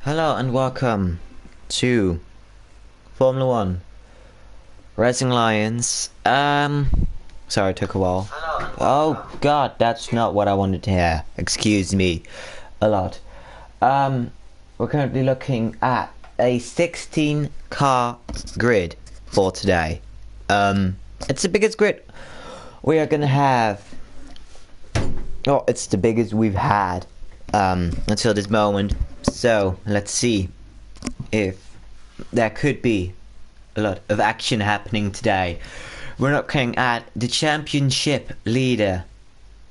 Hello and welcome to Formula One Racing Alliance. Sorry, it took a while. Oh God, that's not what I wanted to hear. Excuse me, a lot. We're currently looking at a 16-car grid for today. It's the biggest grid we are gonna have. Oh, it's the biggest we've had until this moment. So let's see if there could be a lot of action happening today. We're looking at the championship leader,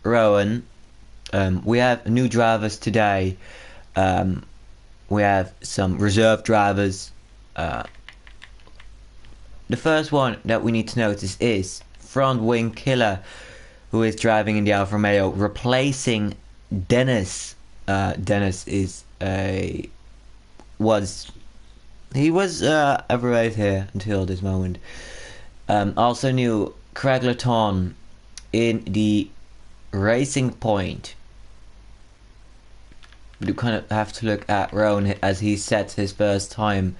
Rowan. We have new drivers today. We have some reserve drivers. The first one that we need to notice is front wing killer, who is driving in the Alfa Romeo, replacing Dennis. Dennis is was everywhere here until this moment. Also new Craig Laton in the Racing Point. You kind of have to look at Rowan as he sets his first time.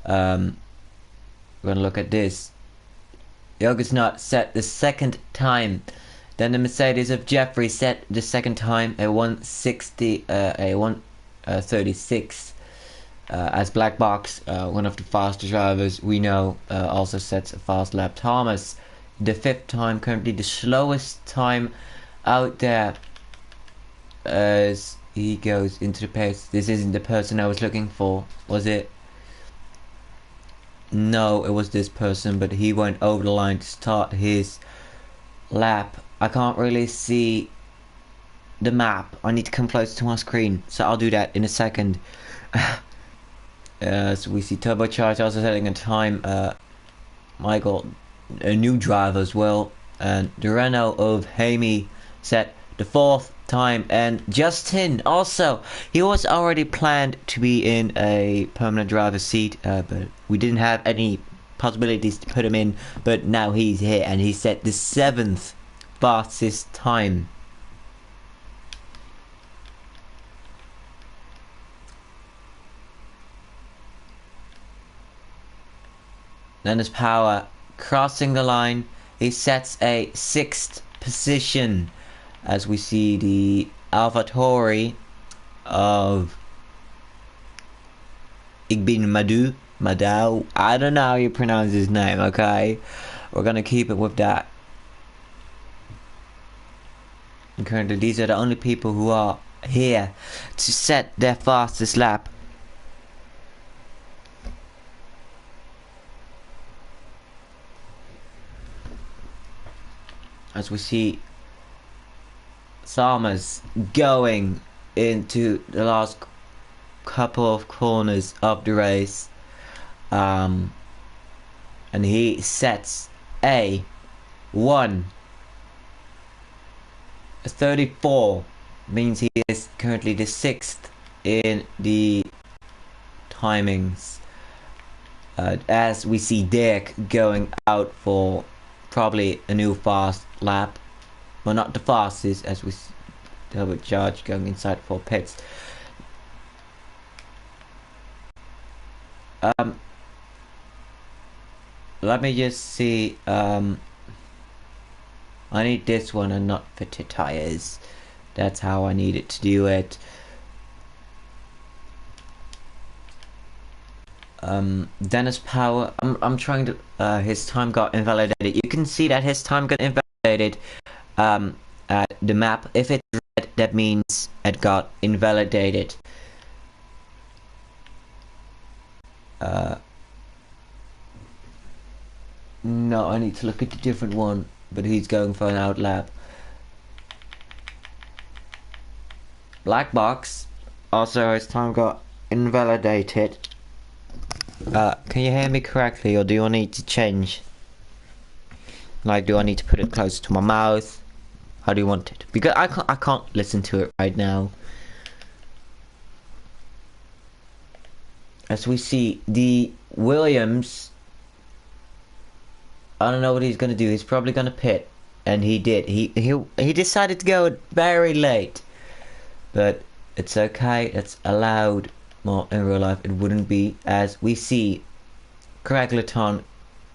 We're gonna look at this. Yoga's not set the second time. Then the Mercedes of Jeffrey set the second time a 160, a 136. As Black Box, one of the fastest drivers we know, also sets a fast lap. Thomas, the fifth time, currently the slowest time out there as he goes into the pace. This isn't the person I was looking for, was it? No, it was this person, but he went over the line to start his lap. I can't really see the map. I need to come closer to my screen, so I'll do that in a second. So we see Turbocharged also setting a time. Michael, a new driver as well, and the Renault of Hamey set the fourth time, and Justin also, he was already planned to be in a permanent driver's seat, but we didn't have any possibilities to put him in, but now he's here and he set the seventh fastest time. Dennis Power crossing the line. He sets a sixth position as we see the AlphaTauri of Igbin Madou. I don't know how you pronounce his name, okay? We're gonna keep it with that. And currently these are the only people who are here to set their fastest lap. As we see Salmas going into the last couple of corners of the race, and he sets a 1:34, means he is currently the sixth in the timings, as we see Dirk going out for probably a new fast lap. Well, not the fastest, as we see Turbocharged going inside for pits. Let me just see. I need this one and not fitted tires. That's how I need it to do it. Dennis Power, I'm trying to, his time got invalidated. You can see that his time got invalidated at the map. If it's red, that means it got invalidated. No, I need to look at a different one, but he's going for an out lap. Black Box, also his time got invalidated. Can you hear me correctly, or do I need to change? Like, do I need to put it closer to my mouth? How do you want it? Because I can't listen to it right now. As we see the Williams, I don't know what he's gonna do. He's probably gonna pit, and he did. He decided to go very late, but it's okay. It's allowed. Well, in real life, it wouldn't be, as we see Craigleton.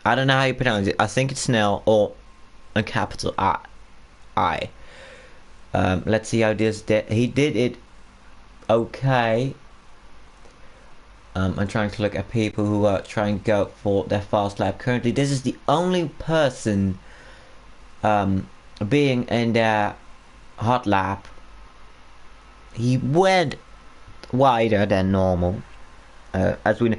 I don't know how you pronounce it. I think it's Snell or a capital I. Let's see how this did. He did it okay. I'm trying to look at people who are trying to go for their fast lap. Currently, this is the only person being in their hot lap. He went wider than normal. As we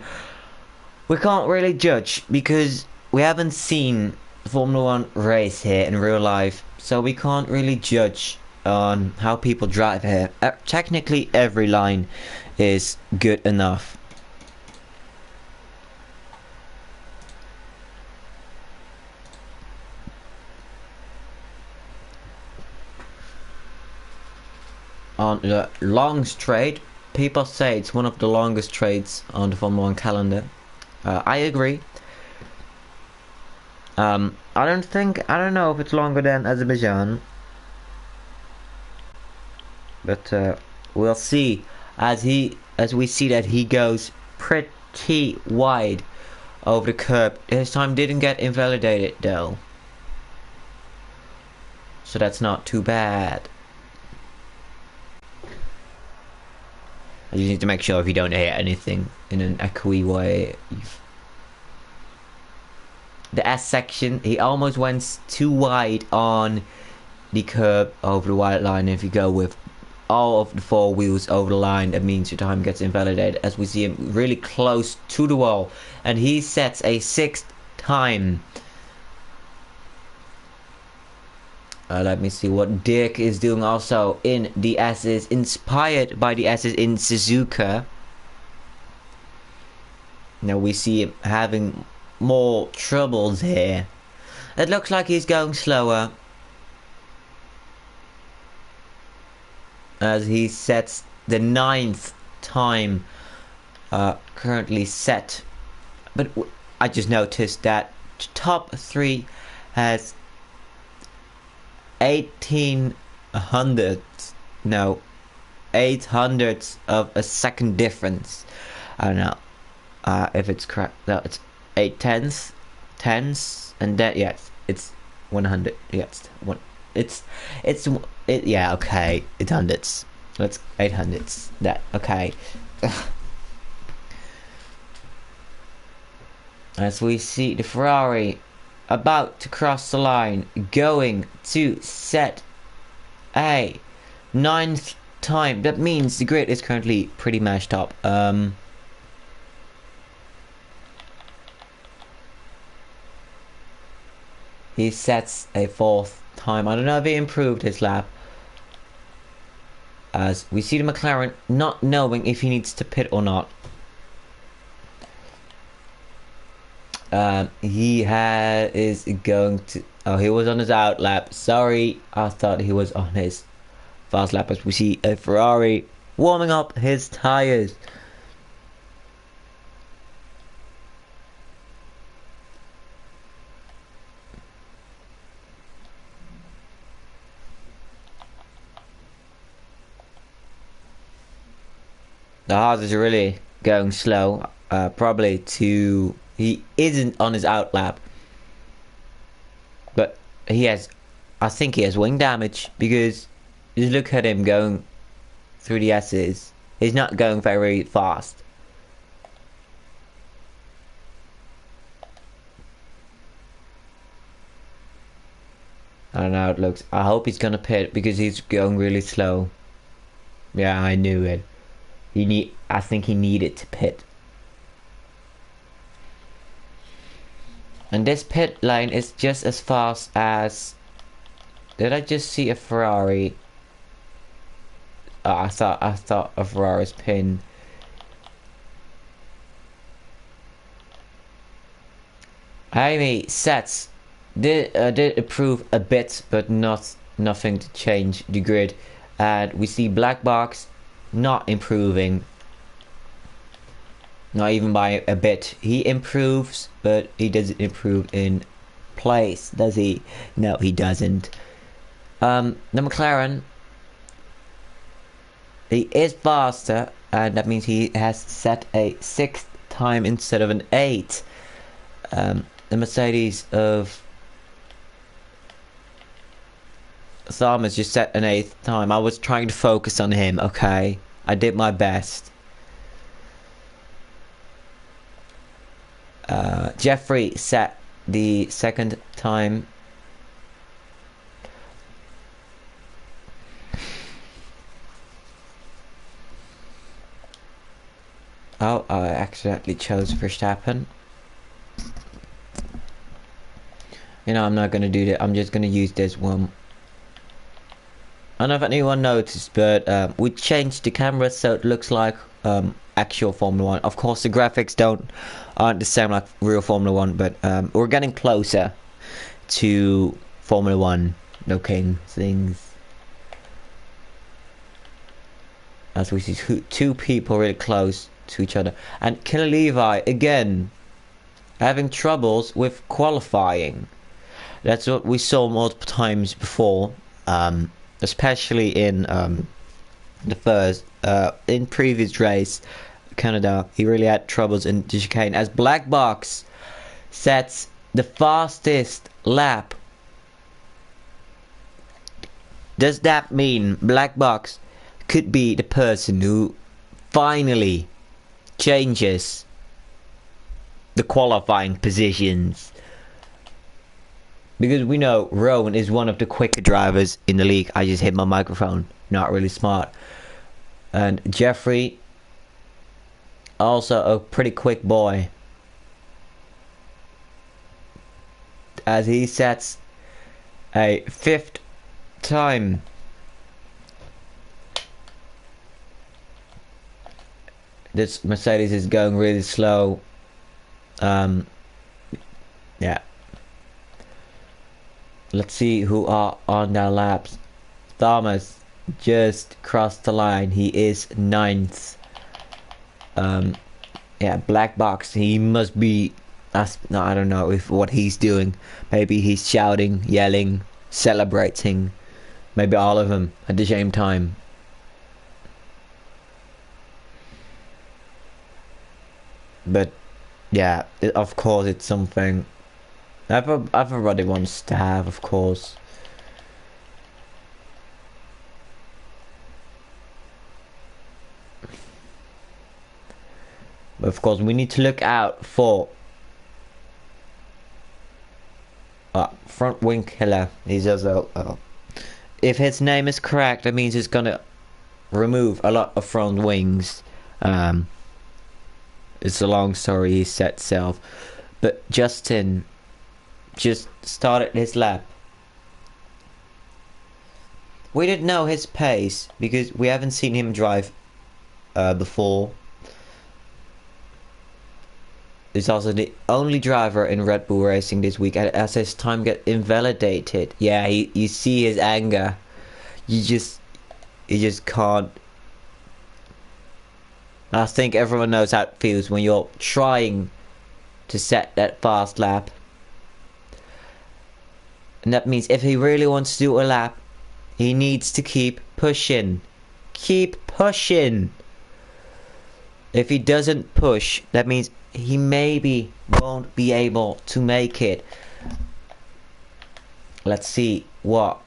can't really judge because we haven't seen Formula 1 race here in real life, so we can't really judge on how people drive here. Technically, every line is good enough. On the long straight, people say it's one of the longest straights on the Formula 1 calendar. I agree. I don't know if it's longer than Azerbaijan, but we'll see as we see that he goes pretty wide over the curb. His time didn't get invalidated though, so that's not too bad. You need to make sure if you don't hit anything in an echoey way. The S section, he almost went too wide on the curb over the white line. If you go with all of the four wheels over the line, that means your time gets invalidated, as we see him really close to the wall, and he sets a 6th time. Let me see what Dirk is doing also in the S's, inspired by the S's in Suzuka. Now we see him having more troubles here. It looks like he's going slower as he sets the 9th time currently set. But I just noticed that top 3 has 800ths of a second difference. I don't know if it's correct. No, it's 8/10ths, and that, yes, it's 100. Yes, yeah, okay, it's hundredths. Let's 800ths. That okay. As we see the Ferrari about to cross the line, going to set a 9th time. That means the grid is currently pretty mashed up. He sets a 4th time. I don't know if he improved his lap, as we see the McLaren not knowing if he needs to pit or not. He is going to. Oh, he was on his out lap. Sorry, I thought he was on his fast lap. As we see a Ferrari warming up his tires. The Haas is really going slow. Probably to. He isn't on his out lap, but he has. I think he has wing damage, because just look at him going through the S's. He's not going very fast. I don't know how it looks. I hope he's gonna pit, because he's going really slow. Yeah, I knew it. I think he needed to pit. And this pit lane is just as fast as. Did I just see a Ferrari? Oh, I thought a Ferrari's pin. Amy sets did improve a bit, but nothing to change the grid. And we see Black Box not improving. Not even by a bit. He improves, but he doesn't improve in place, does he? No, he doesn't. The McLaren He is faster, and that means he has set a 6th time instead of an 8. The Mercedes of Thomas just set an 8th time. I was trying to focus on him, okay? I did my best. Jeffrey set the 2nd time. Oh, I accidentally chose Verstappen. You know, I'm not gonna do that. I'm just gonna use this one. I don't know if anyone noticed, but we changed the camera so it looks like actual Formula 1. Of course, the graphics aren't the same like real Formula 1, but we're getting closer to Formula 1 looking things. As we see two people really close to each other. And Killer Levi, again, having troubles with qualifying. That's what we saw multiple times before. Especially in the first, in previous race, Canada, he really had troubles in the chicane. As Black Box sets the fastest lap. Does that mean Black Box could be the person who finally changes the qualifying positions? Because we know Rowan is one of the quicker drivers in the league. I just hit my microphone. Not really smart. And Jeffrey, also a pretty quick boy. As he sets a 5th time. This Mercedes is going really slow. Yeah. Let's see who are on their laps. Thomas just crossed the line. He is 9th. Yeah, Black Box. He must be. No, I don't know if what he's doing. Maybe he's shouting, yelling, celebrating. Maybe all of them at the same time. But yeah, of course it's something everybody wants to have, of course. But of course we need to look out for front wing killer. He's also if his name is correct, that means he's gonna remove a lot of front wings. It's a long story, he said self. But Justin just started his lap. We didn't know his pace because we haven't seen him drive before. He's also the only driver in Red Bull Racing this week, and as his time get invalidated, yeah, you see his anger. You just can't. I think everyone knows how it feels when you're trying to set that fast lap. And that means if he really wants to do a lap, he needs to keep pushing. Keep pushing. If he doesn't push, that means he maybe won't be able to make it. Let's see what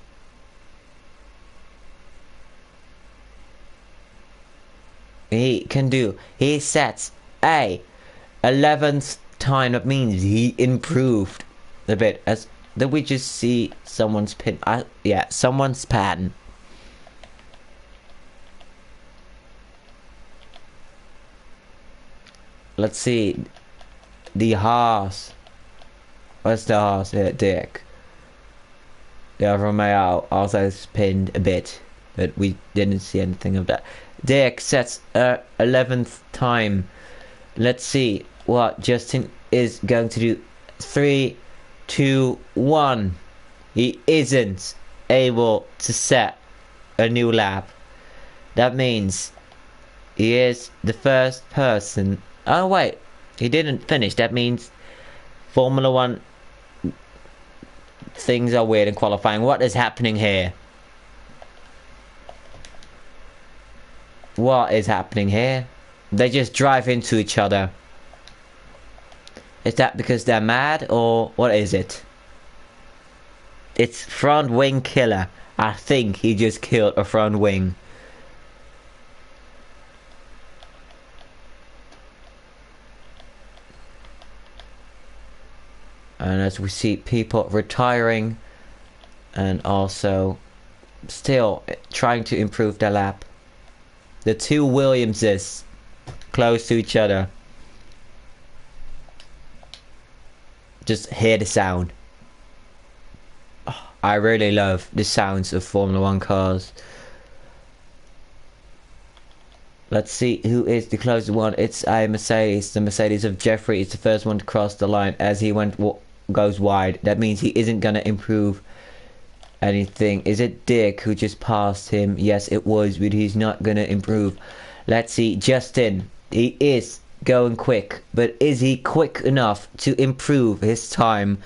he can do. He sets a 11th time. That means he improved a bit. As did we just see someone's pin? Yeah, someone's pattern. Let's see. The Haas. What's the Haas? Yeah, Dick. The Alfa Romeo also pinned a bit, but we didn't see anything of that. Dick sets 11th time. Let's see what Justin is going to do. 3, 2, 1. He isn't able to set a new lap. That means he is the first person. Oh wait, he didn't finish. That means Formula 1 things are weird in qualifying. What is happening here? What is happening here? They just drive into each other. Is that because they're mad, or what is it? It's front wing killer. I think he just killed a front wing. And as we see people retiring and also still trying to improve their lap. The two Williamses close to each other. Just hear the sound. Oh, I really love the sounds of Formula 1 cars. Let's see who is the closest one. It's a Mercedes. The Mercedes of Jeffrey is the first one to cross the line as he goes wide. That means he isn't going to improve anything. Is it Dick who just passed him? Yes, it was, but he's not going to improve. Let's see. Justin. He is going quick, but is he quick enough to improve his time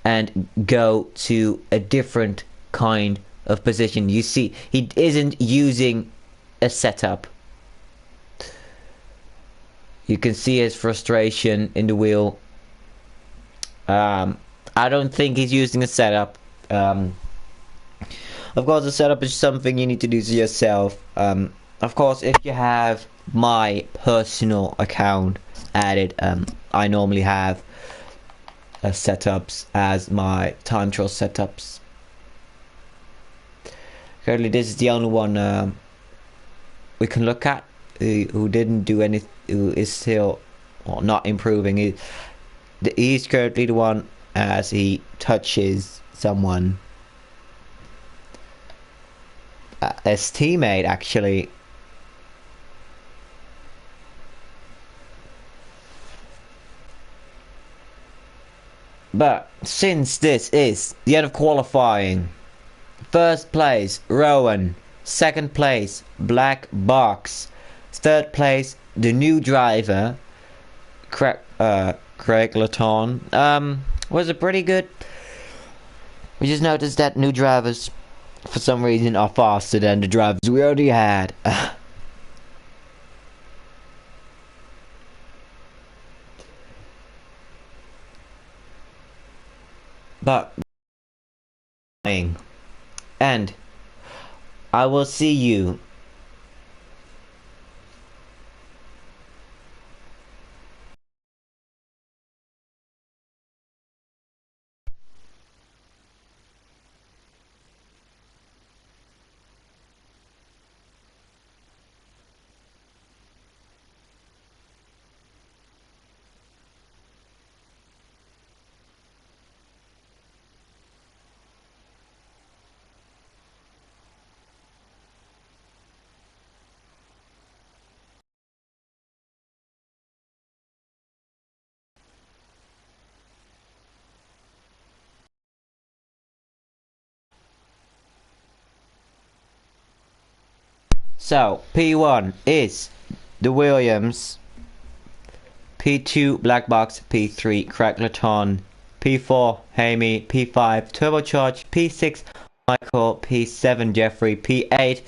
and go to a different kind of position? You see, he isn't using a setup. You can see his frustration in the wheel. I don't think he's using a setup. Of course, the setup is something you need to do to yourself. Of course, if you have my personal account added, I normally have setups as my time trial setups. Currently, this is the only one we can look at who didn't do anything, who is still not improving. He's currently the one as he touches someone. His teammate, actually. But since this is the end of qualifying, first place Rowan, second place Black Box, third place the new driver Craig Laton. Was it pretty good? We just noticed that new drivers for some reason are faster than the drivers we already had. But and I will see you So, P1 is the Williams, P2 Black Box, P3 Craig Laton, P4 Hamey, P5 Turbocharged, P6 Michael, P7 Jeffrey, P8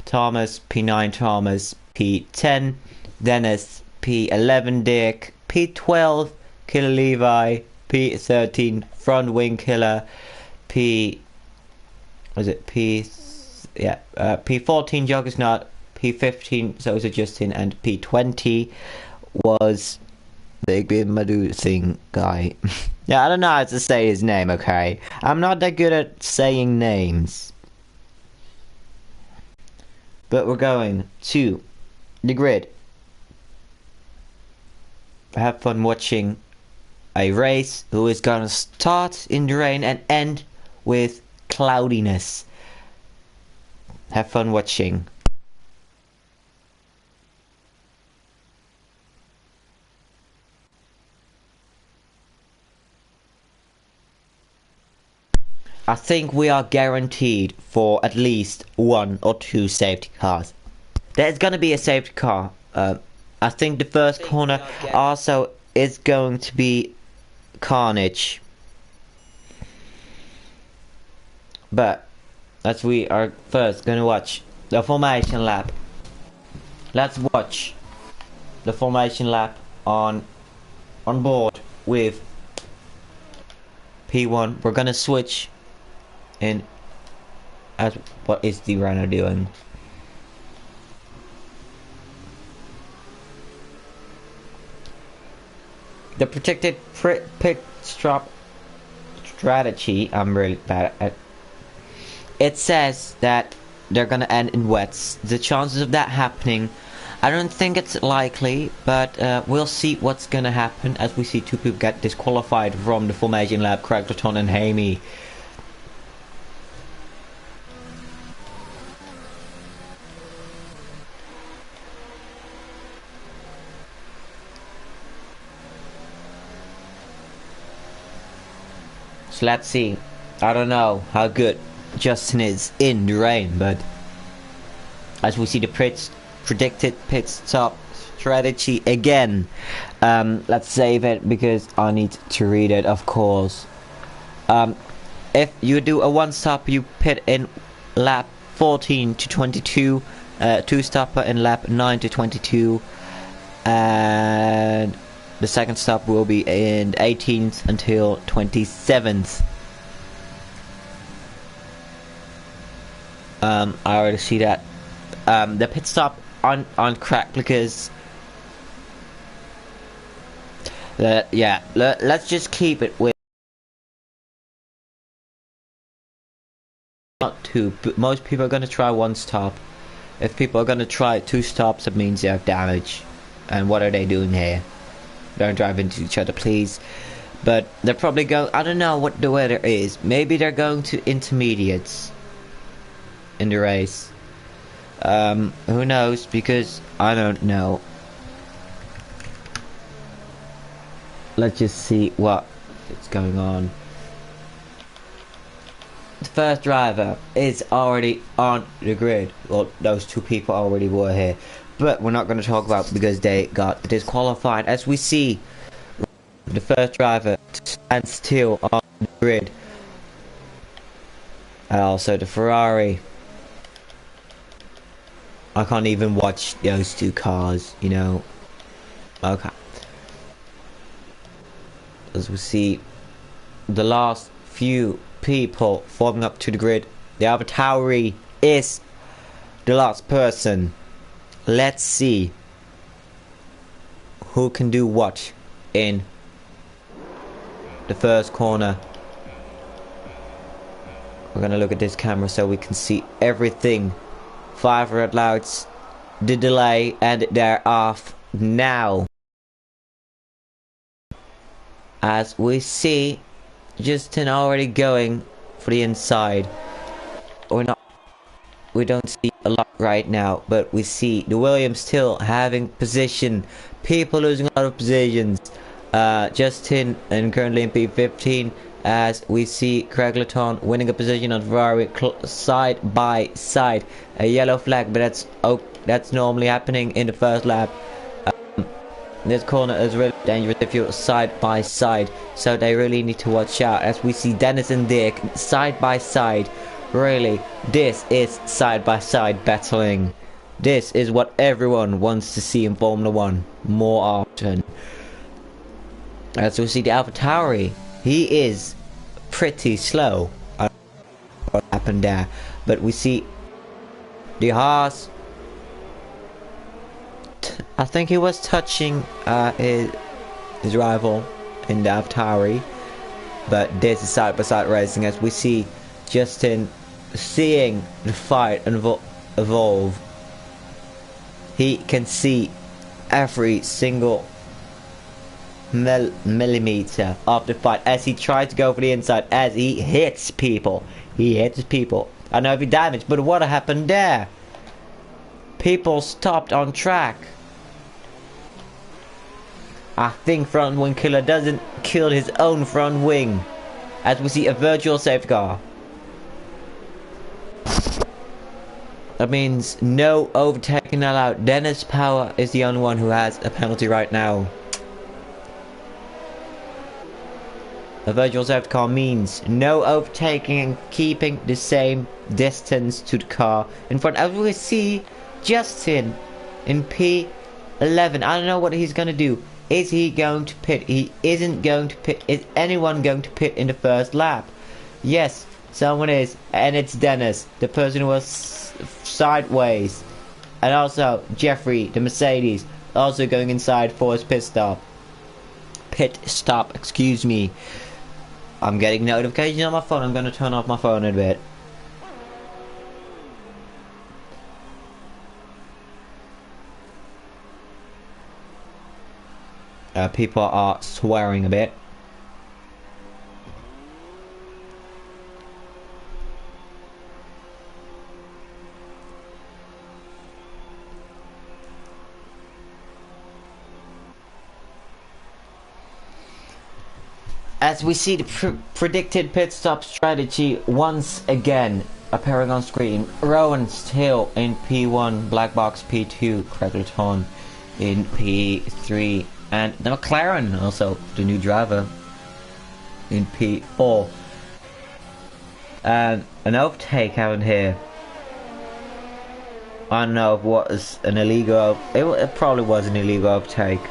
Thomas, P9 Thomas, P10 Dennis, P11 Dick, P12 Killer Levi, P13 Front Wing Killer, P14 Juggernaut, P15 Sosa Justin, and P20 was Big Big Madu Singh guy. Yeah, I don't know how to say his name, okay? I'm not that good at saying names. But we're going to the grid. Have fun watching a race who is gonna start in the rain and end with cloudiness. Have fun watching. I think we are guaranteed for at least 1 or 2 safety cars. There's gonna be a safety car. I think the first corner also is going to be carnage. But as we are first gonna watch the formation lap. let's watch the formation lap on board with P1. We're gonna switch in as what is the runner doing. The predicted pit stop strategy, I'm really bad at. It says that they're gonna end in wets. The chances of that happening, I don't think it's likely, but we'll see what's gonna happen as we see two people get disqualified from the formation lap, Craigleton and Hamey. So let's see. I don't know how good Justin is in the rain, but as we see the predicted pit stop strategy again, let's save it because I need to read it, of course. If you do a one stop, you pit in lap 14 to 22, two stopper in lap 9 to 22, and the second stop will be in 18th until 27th. I already see that. The pit stop on crack because yeah, let's just keep it with not two. Most people are gonna try one stop. If people are gonna try two stops, it means they have damage. And what are they doing here? Don't drive into each other, please. But they're probably going. I don't know what the weather is. Maybe they're going to intermediates in the race. Who knows? Because I don't know. Let's just see what is going on. The first driver is already on the grid. Well, those two people already were here, but we're not going to talk about because they got disqualified. As we see, the first driver stands still on the grid, and also the Ferrari. I can't even watch those two cars, you know. Okay. As we see the last few people forming up to the grid, the AlphaTauri is the last person. Let's see who can do what in the first corner. We're gonna look at this camera so we can see everything. 5 red lights, the delay, and they're off now. As we see Justin already going for the inside. We don't see a lot right now, but we see the Williams still having position. People losing a lot of positions. Justin and currently in P15, as we see Craigleton winning a position on Ferrari side by side. A yellow flag, but that's normally happening in the first lap. This corner is really dangerous if you're side by side, so they really need to watch out. As we see Dennis and Dick side by side. Really, this is side by side battling. This is what everyone wants to see in Formula 1 more often. As we see the AlphaTauri, he is pretty slow. I don't know what happened there, but we see the Haas. I think he was touching his rival in the AlphaTauri, but this is side by side racing. As we see Justin seeing the fight evolve, he can see every single millimeter of the fight as he tries to go for the inside, as he hits people. I know if he damaged, but what happened there? People stopped on track. I think front wing killer doesn't kill his own front wing, as we see a virtual safety car. That means no overtaking allowed. Dennis Power is the only one who has a penalty right now. A virtual safety car means no overtaking and keeping the same distance to the car in front. As we see, Justin in P11. I don't know what he's gonna do. Is he going to pit? He isn't going to pit. Is anyone going to pit in the first lap? Yes, someone is, and it's Dennis, the person who was sideways. And also Jeffrey, the Mercedes, also going inside for his pit stop. Excuse me. I'm getting notifications on my phone. I'm gonna turn off my phone in a bit. People are swearing a bit. As we see the predicted pit stop strategy once again appearing on screen. Rowan still in P1, Black Box P2, Craigleton in P3, and the McLaren, also the new driver, in P4. And an overtake out here. I don't know if it was an illegal. It probably was an illegal overtake.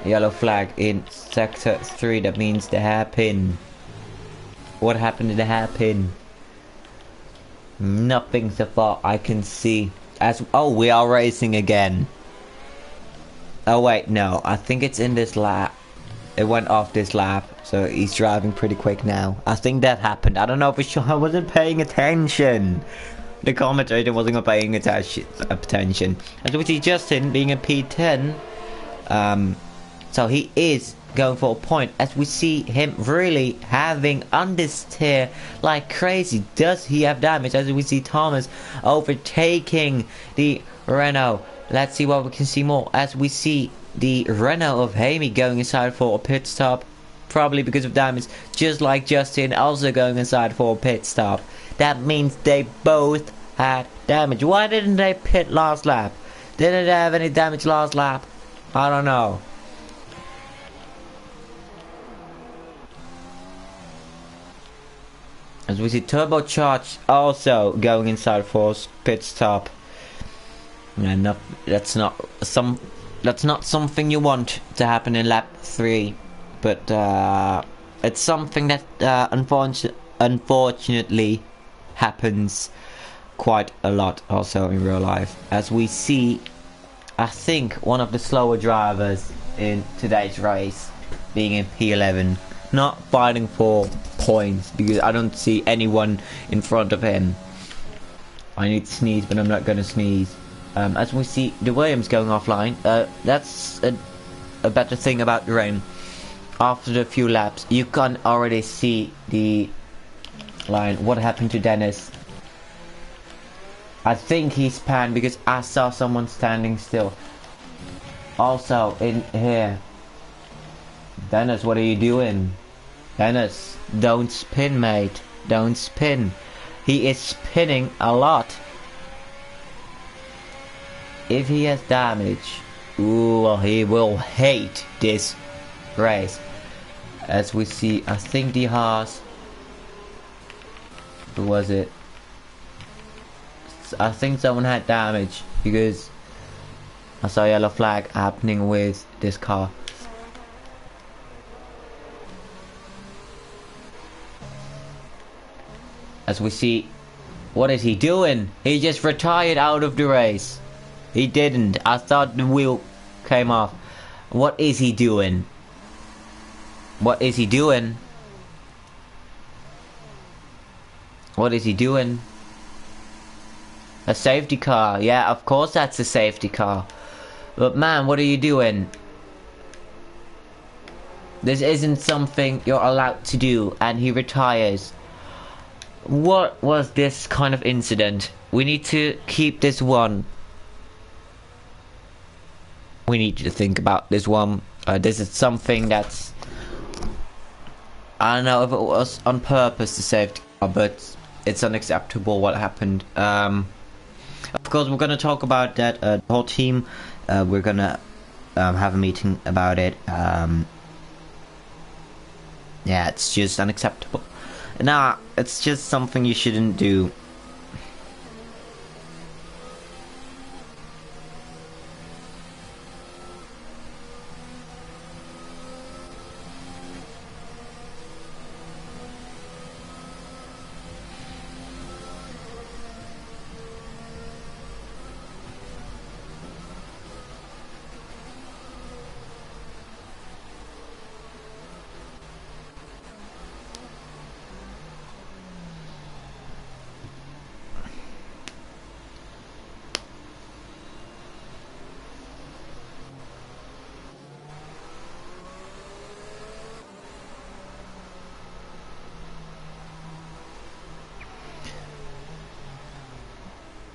Yellow flag in sector 3. That means the hairpin. What happened to the hairpin? Nothing so far I can see. We are racing again. Oh wait, no. I think it's in this lap. It went off this lap, so he's driving pretty quick now. I think that happened. I don't know for sure. I wasn't paying attention. The commentator wasn't paying attention. As we see Justin being a P10. So he is going for a point, as we see him really having understeer like crazy. Does he have damage? As we see Thomas overtaking the Renault. Let's see what we can see more, as we see the Renault of Hamey going inside for a pit stop, probably because of damage, just like Justin also going inside for a pit stop. That means they both had damage. Why didn't they pit last lap? Didn't they have any damage last lap? I don't know. As we see Turbocharged also going inside for pit stop. And that's not something you want to happen in lap 3, but it's something that unfortunately happens quite a lot also in real life. As we see, I think one of the slower drivers in today's race being in P11, not fighting for points because I don't see anyone in front of him. I need to sneeze, but I'm not going to sneeze. As we see the Williams going offline, that's a better thing about the rain. After the few laps, you can already see the line. What happened to Dennis? I think he's panned because I saw someone standing still. Also in here, Dennis, what are you doing? Dennis, don't spin, mate. Don't spin. He is spinning a lot. If he has damage, ooh, he will hate this race. As we see, I think the Haas, who was it? I think someone had damage because I saw a yellow flag happening with this car. As we see, what is he doing? He just retired out of the race. He didn't. I thought the wheel came off. What is he doing? What is he doing? What is he doing? A safety car. Yeah, of course that's a safety car. But man, what are you doing? This isn't something you're allowed to do, and he retires. What was this kind of incident? We need to keep this one. We need to think about this one. This is something that's, I don't know if it was on purpose, the safety car, but it's unacceptable what happened. Of course, we're gonna talk about that. The whole team, we're gonna have a meeting about it. Yeah, it's just unacceptable. Nah, it's just something you shouldn't do.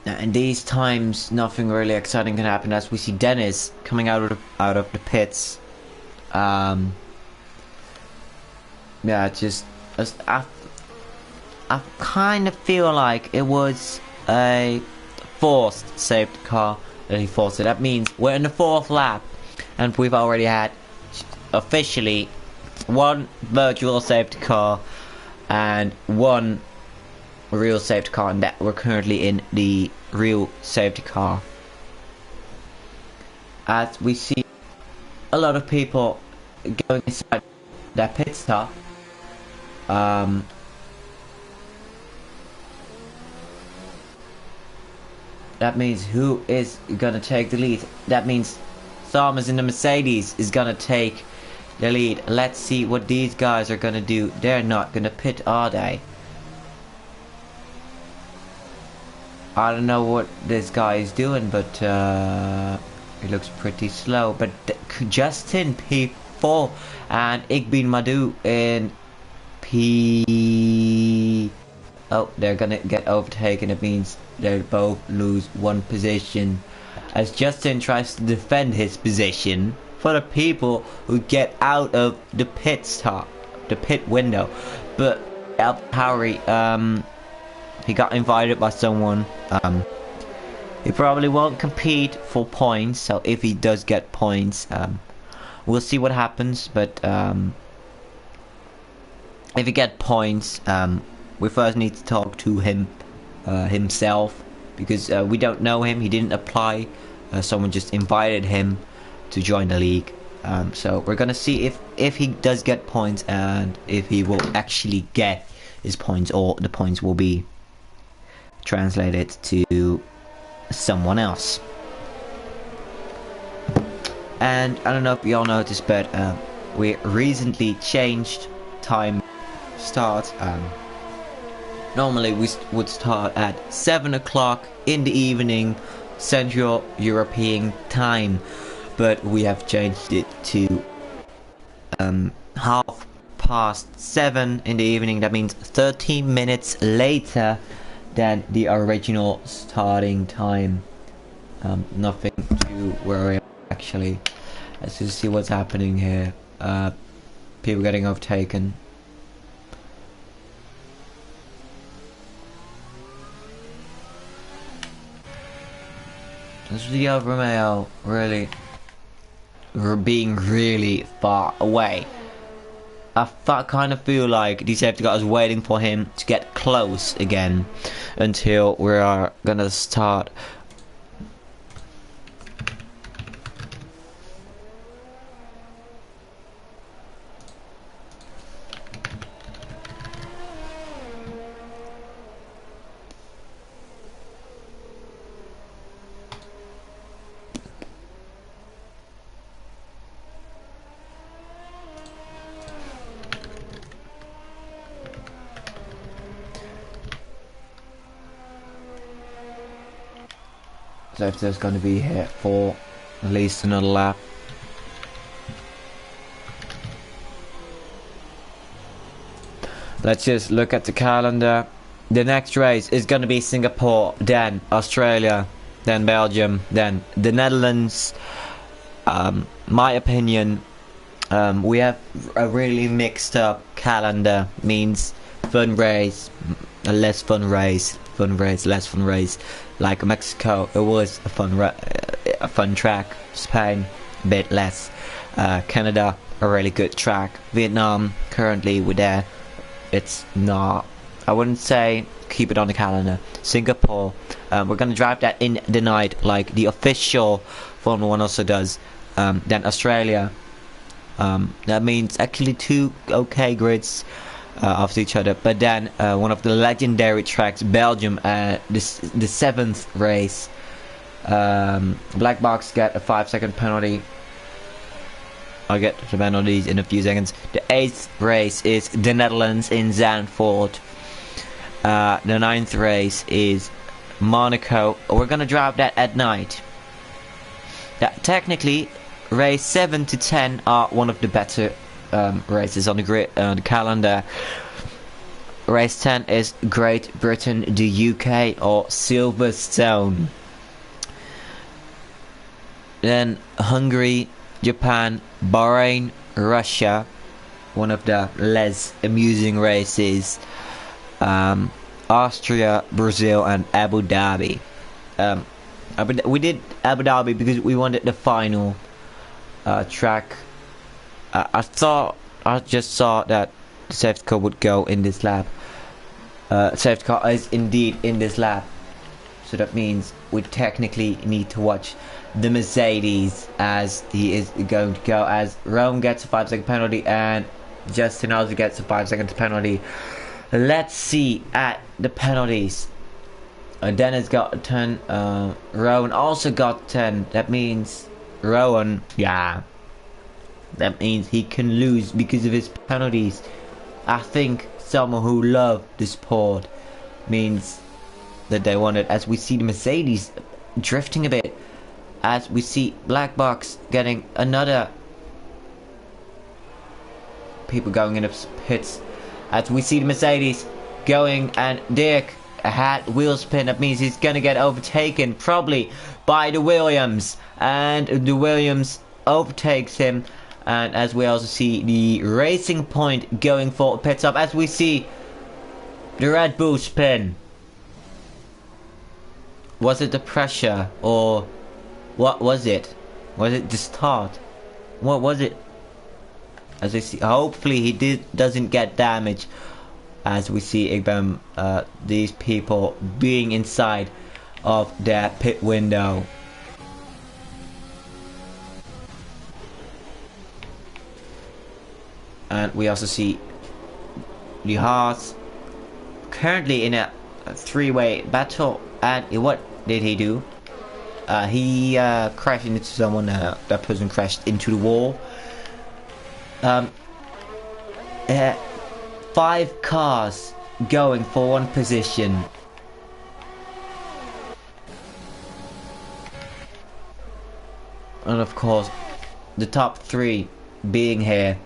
in these times, nothing really exciting can happen as we see Dennis coming out of the pits. Yeah, I kind of feel like it was a forced safety car that he forced it. That means we're in the 4th lap, and we've already had officially 1 virtual safety car and 1 real safety car, and that we're currently in the real safety car. As we see a lot of people going inside their pit stop. That means who is gonna take the lead? That means Thomas in the Mercedes is gonna take the lead. Let's see what these guys are gonna do. They're not gonna pit, are they? I don't know what this guy is doing, but it looks pretty slow. But Justin P4 and Igbin Madu in P... Oh, they're gonna get overtaken. It means they both lose 1 position, as Justin tries to defend his position for the people who get out of the pit stop, the pit window. But Harry, he got invited by someone. He probably won't compete for points, so if he does get points, we'll see what happens. But if he get points, we first need to talk to him himself, because we don't know him. He didn't apply. Someone just invited him to join the league. So we're gonna see if he does get points, and if he will actually get his points, or the points will be translated to someone else. And I don't know if you all noticed, but we recently changed time start. Normally we would start at 7 o'clock in the evening, Central European time, but we have changed it to 7:30 in the evening. That means 13 minutes later than the original starting time. Nothing to worry about, actually. Let's just see what's happening here. People getting overtaken. This is the Alfa Romeo really being really far away. I kind of feel like the safety car is waiting for him to get close again until we are gonna start. So if there's going to be here for at least another lap. Let's just look at the calendar. The next race is going to be Singapore, then Australia, then Belgium, then the Netherlands. My opinion, we have a really mixed up calendar. Means fun race, a less fun race, fun race, less fun race. Like Mexico, it was a fun track. Spain, a bit less. Canada, a really good track. Vietnam, currently we're there. It's not. I wouldn't say keep it on the calendar. Singapore, we're gonna drive that in the night, like the official Formula 1 also does. Then Australia. That means actually 2 okay grids after each other, but then one of the legendary tracks, Belgium, the 7th race. Black box get a 5-second penalty. I'll get to the penalties in a few seconds. The 8th race is the Netherlands in Zandvoort. The 9th race is Monaco. We're gonna drive that at night. That technically race 7 to 10 are one of the better races on the grid, the calendar. Race 10 is Great Britain, the UK, or Silverstone. Then Hungary, Japan, Bahrain, Russia, one of the less amusing races, Austria, Brazil, and Abu Dhabi. We did Abu Dhabi because we wanted the final track. I just saw that the safety car would go in this lap. Safety car is indeed in this lap, so that means we technically need to watch the Mercedes as he is going to go, as Rome gets a 5-second penalty and Justin also gets a 5-second penalty. Let's see at the penalties. Dennis got 10, Rowan also got 10. That means Rowan, that means he can lose because of his penalties. I think someone who loved the sport means that they want it, as we see the Mercedes drifting a bit, as we see Black Box getting another people going into pits, as we see the Mercedes going, and Dirk had wheel spin. That means he's gonna get overtaken probably by the Williams, and the Williams overtakes him. And as we also see the Racing Point going for a pit stop, as we see the Red Bull spin. Was it the pressure, or what was it? Was it the start? What was it? As we see, hopefully he doesn't get damaged. As we see Igbam, these people being inside of their pit window. And we also see the Haas currently in a three-way battle. And what did he do? He crashed into someone. That person crashed into the wall. 5 cars going for one position. And of course, the top 3 being here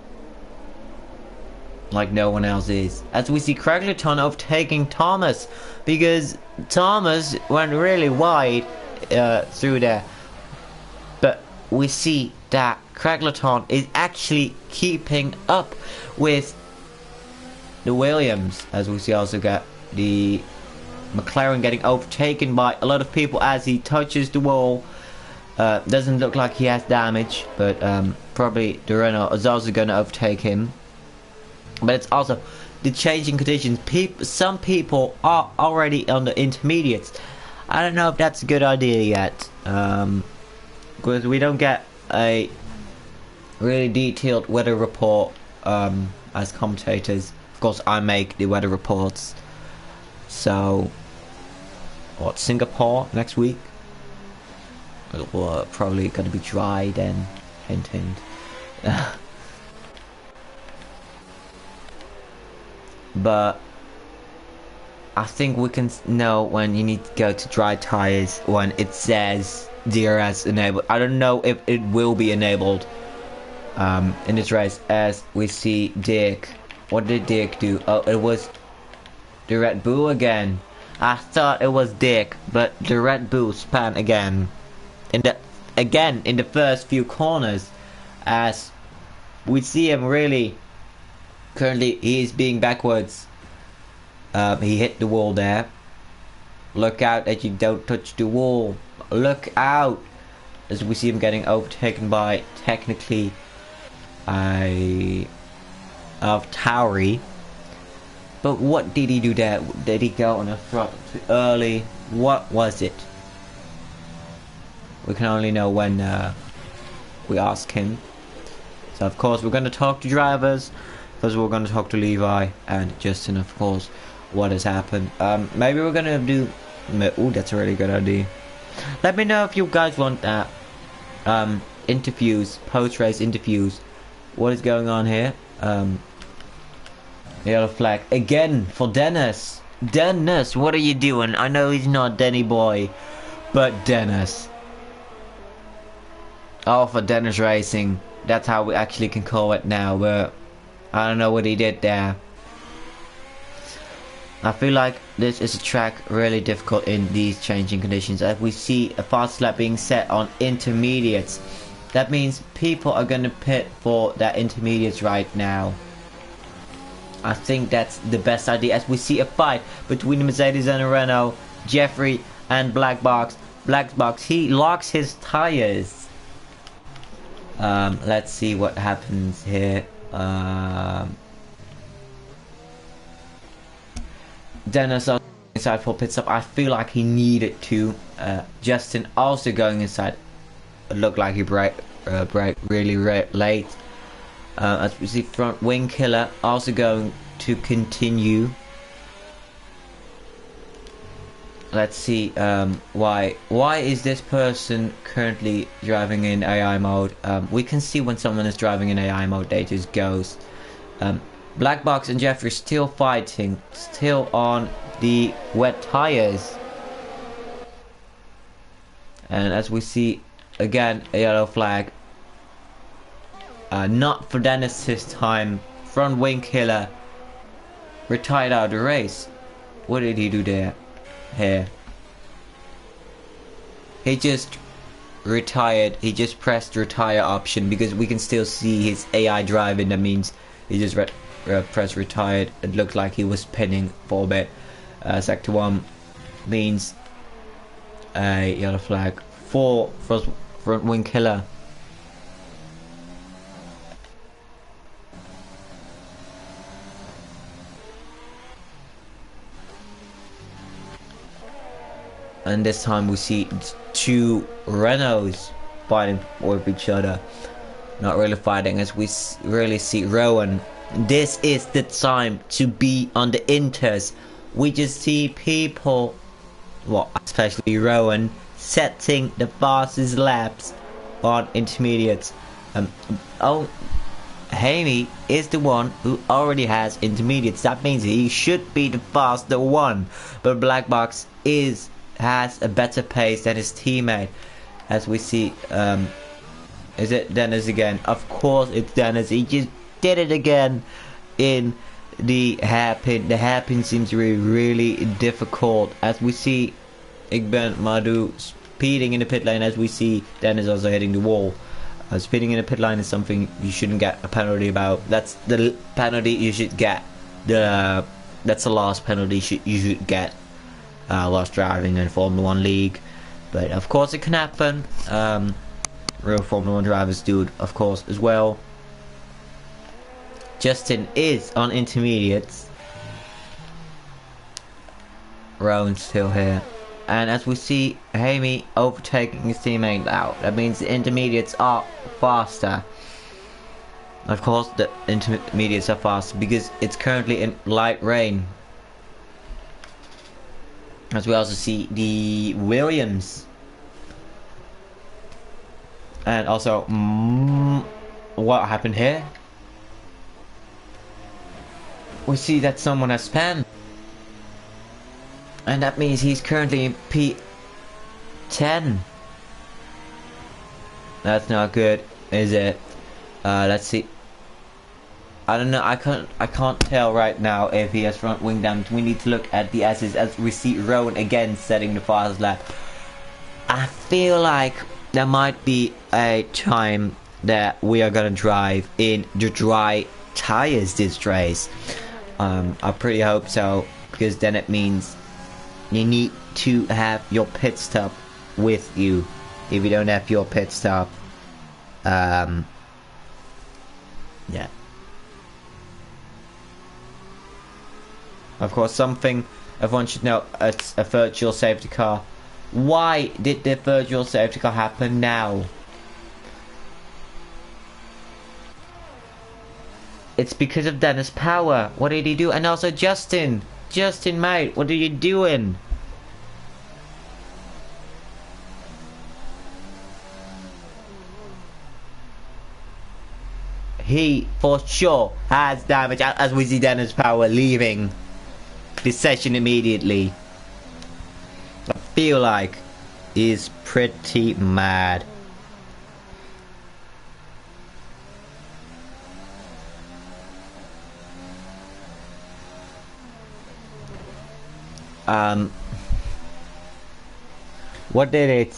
like no one else is. As we see Craigleton overtaking Thomas, because Thomas went really wide through there. But we see that Craigleton is actually keeping up with the Williams, as we see also got the McLaren getting overtaken by a lot of people as he touches the wall. Doesn't look like he has damage, but probably the Renault is also going to overtake him. But it's also the changing conditions. Some people are already on the intermediates. I don't know if that's a good idea yet, because we don't get a really detailed weather report as commentators. Of course, I make the weather reports. So, what, Singapore next week? Well, probably going to be dry then. Hint, hint. But I think we can know when you need to go to dry tires when it says DRS enabled. I don't know if it will be enabled in this race, as we see Dick. What did Dick do? Oh, it was the Red Bull again. I thought it was Dick, but the Red Bull span again in the first few corners, as we see him really. Currently, he is being backwards. He hit the wall there. Look out that you don't touch the wall. Look out! As we see him getting overtaken by, technically, of Tauri. But what did he do there? Did he go on the front too early? What was it? We can only know when we ask him. So of course we're going to talk to drivers. First we're going to talk to Levi and Justin, of course, what has happened. Maybe we're going to do... Ooh, that's a really good idea. Let me know if you guys want that. Interviews, post-race interviews. What is going on here? Yellow flag. Again, for Dennis. Dennis, what are you doing? I know he's not Denny Boy, but Dennis. Oh, for Dennis Racing. That's how we actually can call it now, but... I don't know what he did there. I feel like this is a track really difficult in these changing conditions. As we see a fast lap being set on intermediates, that means people are going to pit for their intermediates right now. I think that's the best idea, as we see a fight between the Mercedes and the Renault, Jeffrey and Black Box. Black Box, he locks his tires. Let's see what happens here. Dennis also inside for pit stop. I feel like he needed to. Justin also going inside. It looked like he brake really late. As we see front wing killer also going to continue. Let's see why is this person currently driving in AI mode. We can see when someone is driving in AI mode, they just goes. Black Box and Jeffrey still fighting, still on the wet tires. And as we see again, a yellow flag. Not for Dennis this time. Front wing killer retired out of the race. What did he do there? Here. He just retired. He just pressed retire option because we can still see his AI driving. That means he just pressed retired. It looked like he was pinning for a bit. Sector 1 means a yellow flag for front wing killer. And this time we see two Renaults fighting with each other. Not really fighting, as we really see Rowan. This is the time to be on the inters. We just see people, well, especially Rowan, setting the fastest laps on intermediates. Hamey is the one who already has intermediates. That means he should be the faster one. But Black Box has a better pace than his teammate. As we see, is it Dennis again? Of course it's Dennis. He just did it again in the hairpin. The hairpin seems to be really difficult. As we see Igben Madu speeding in the pit lane, as we see Dennis also hitting the wall. Speeding in the pit line is something you shouldn't get a penalty about. That's the penalty you should get. That's the last penalty you should get. Lost driving in Formula 1 league, but of course it can happen. Real Formula 1 drivers do it, of course, as well. Justin is on intermediates. Rowan's still here, and as we see Hamey overtaking his teammate out, that means the intermediates are faster. Of course the intermediates are faster because it's currently in light rain. As we also see the Williams. And also, what happened here? We see that someone has spanned. And that means he's currently in P10. That's not good, is it? Let's see. I don't know, I can't tell right now if he has front wing damage. We need to look at the S's as we see Rowan again setting the fastest lap. I feel like there might be a time that we are gonna drive in the dry tires this race. I pretty hope so, because then it means you need to have your pit stop with you. If you don't have your pit stop, yeah. Of course, something everyone should know, it's a virtual safety car. Why did the virtual safety car happen now? It's because of Dennis Power. What did he do? And also Justin. Justin, mate, what are you doing? He, for sure, has damage, as we see Dennis Power leaving this session immediately. I feel like he's pretty mad. What did it?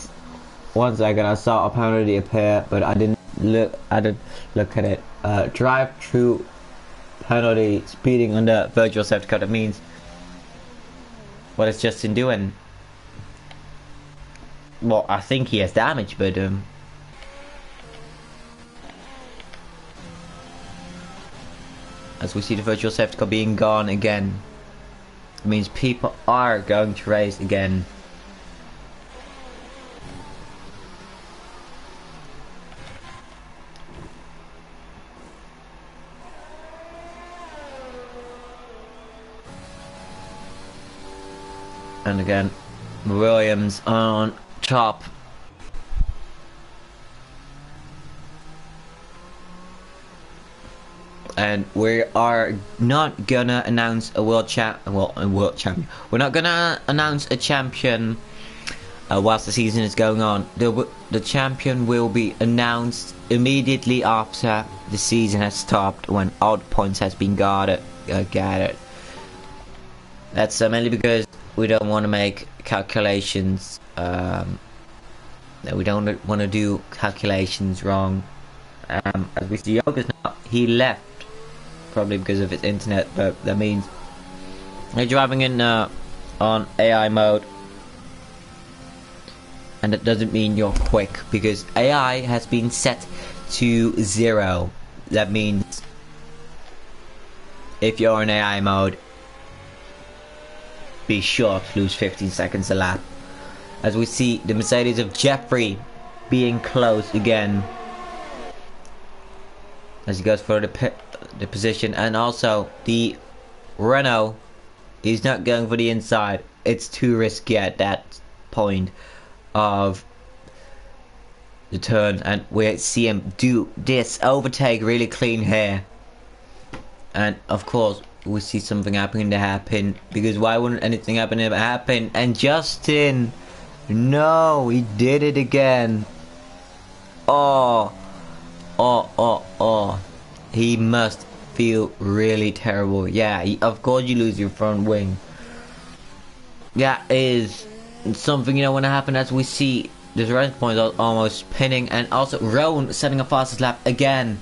1 second, I saw a penalty appear, but I didn't look. I didn't look at it. Drive-through penalty, speeding under virtual safety car. That means, what is Justin doing? Well, I think he has damage, but as we see the virtual safety car being gone again, it means people are going to race again. And again, Williams on top. And we are not gonna announce a world champion. We're not gonna announce a champion whilst the season is going on. The champion will be announced immediately after the season has stopped, when all the points has been gathered. That's mainly because we don't want to make calculations. We don't want to do calculations wrong. As we see, Yoga's now, he left probably because of his internet, but that means they're driving in on AI mode, and that doesn't mean you're quick, because AI has been set to 0. That means if you're in AI mode, be sure to lose 15 seconds a lap. As we see the Mercedes of Jeffrey being close again, as he goes for the position, and also the Renault is not going for the inside. It's too risky at that point of the turn, and we see him do this overtake really clean here. And of course we see something happening to happen, because why wouldn't anything happen? And Justin, no, he did it again. Oh, he must feel really terrible. Yeah, of course you lose your front wing. That is something you don't want to happen, as we see this racing point almost spinning, and also Rowan setting a fastest lap again.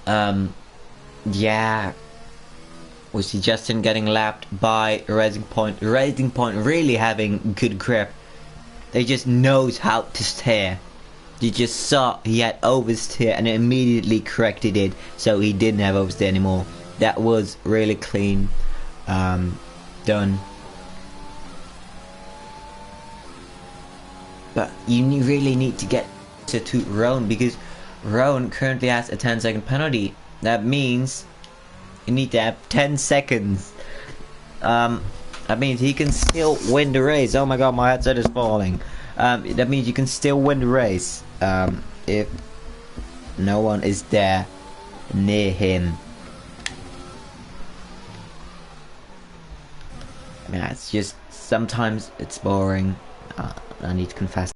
Yeah, we see Justin getting lapped by Racing Point. Racing Point really having good grip. They just knows how to steer. You just saw he had oversteer and immediately corrected it, so he didn't have oversteer anymore. That was really clean done. But you really need to get to Rowan, because Rowan currently has a 10-second penalty. That means you need to have 10 seconds. That means he can still win the race. Oh my god, my headset is falling. That means you can still win the race if no one is there near him. Yeah, it's just sometimes it's boring. I need to confess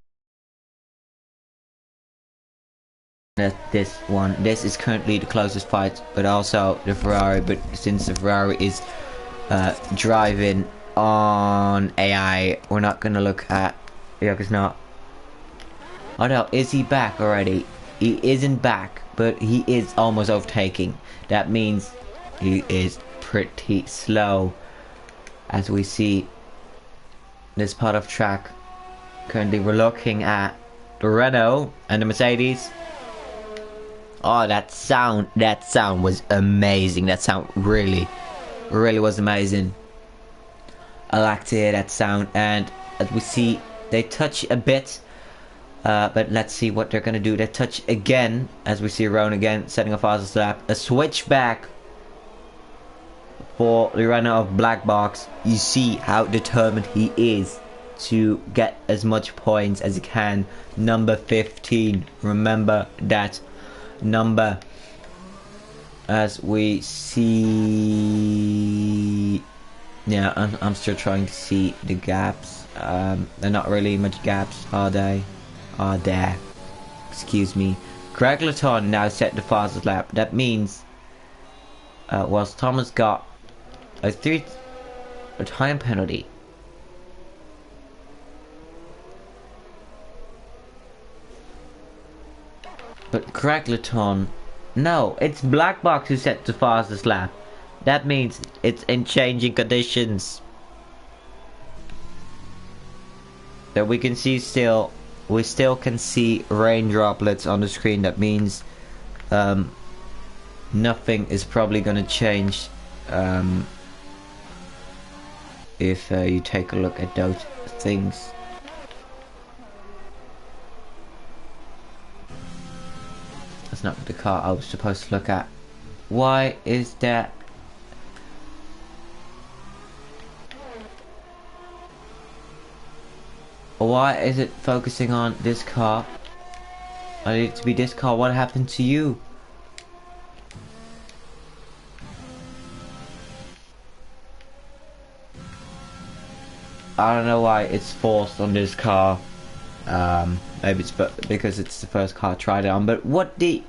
that this is currently the closest fight, but also the Ferrari. But since the Ferrari is driving on AI, we're not gonna look at. Yeah, it's not. Oh no, is he back already? He isn't back, but he is almost overtaking. That means he is pretty slow. As we see this part of track, currently we're looking at the Renault and the Mercedes. Oh, that sound was amazing. That sound really was amazing. I like to hear that sound. And as we see, they touch a bit, but let's see what they're gonna do. They touch again, as we see Rowan again setting a fastest lap. A switchback for the runner of Black Box. You see how determined he is to get as much points as he can. Number 15, remember that number. As we see, yeah, I'm still trying to see the gaps. They're not really much gaps, are they? Are there? Excuse me. Greg Laton now set the fastest lap. That means whilst Thomas got a time penalty, But Crackleton, no, it's Black Box who set the fastest lap. That means it's in changing conditions. That we can see still, we still can see rain droplets on the screen. That means nothing is probably gonna change if you take a look at those things. That's not the car I was supposed to look at. Why is that? Why is it focusing on this car? I need it to be this car. What happened to you? I don't know why it's forced on this car. Maybe it's because it's the first car I tried it on. But what the...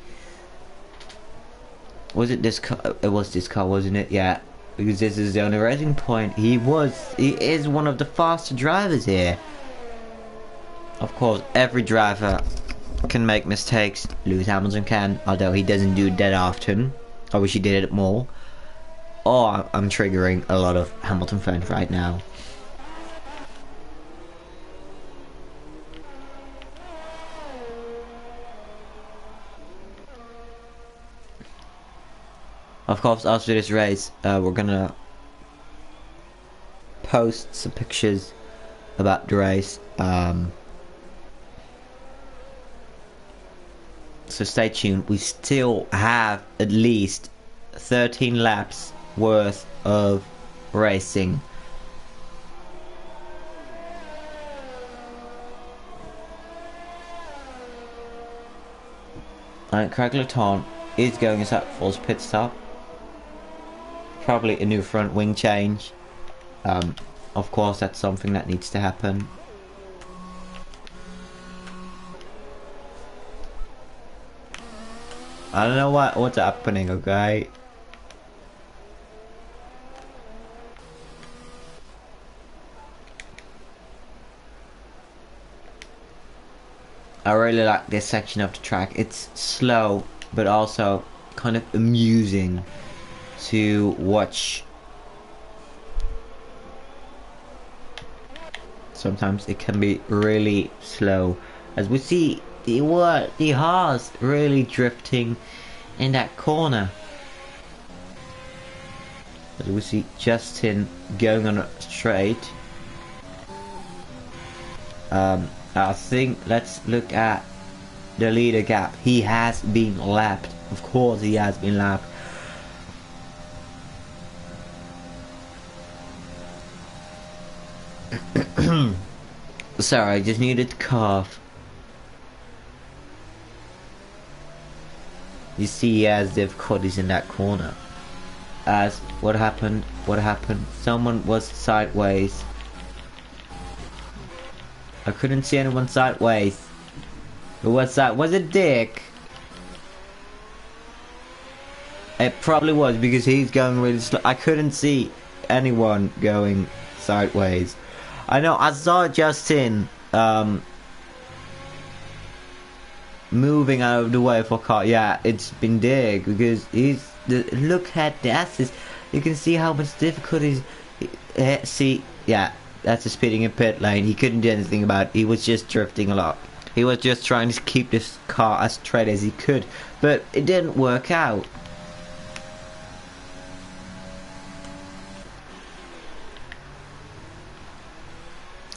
Was it this car? It was this car, wasn't it? Yeah. Because this is the only racing point. He is one of the faster drivers here. Of course, every driver can make mistakes. Lewis Hamilton can, although he doesn't do it that often. I wish he did it more. Oh, I'm triggering a lot of Hamilton fans right now. Of course, after this race, we're gonna post some pictures about the race. So stay tuned. We still have at least 13 laps worth of racing. And Crackleton is going inside for his pit stop. Probably a new front wing change. Of course, that's something that needs to happen. I don't know what's happening, okay? I really like this section of the track. It's slow, but also kind of amusing to watch. Sometimes it can be really slow, as we see the Haas really drifting in that corner. As we see Justin going on a straight. I think let's look at the leader gap. He has been lapped. Of course he has been lapped. Sorry, I just needed to cough. You see he has difficulties in that corner. As what happened? Someone was sideways. I couldn't see anyone sideways. Who was that? Was it Dick? It probably was, because he's going really slow. I couldn't see anyone going sideways. I know, I saw Justin moving out of the way for car. Yeah, it's been Dick, because look at the assist. You can see how much difficulties. See, yeah, that's the speeding in pit lane. He couldn't do anything about it. He was just drifting a lot. He was just trying to keep this car as straight as he could, but it didn't work out.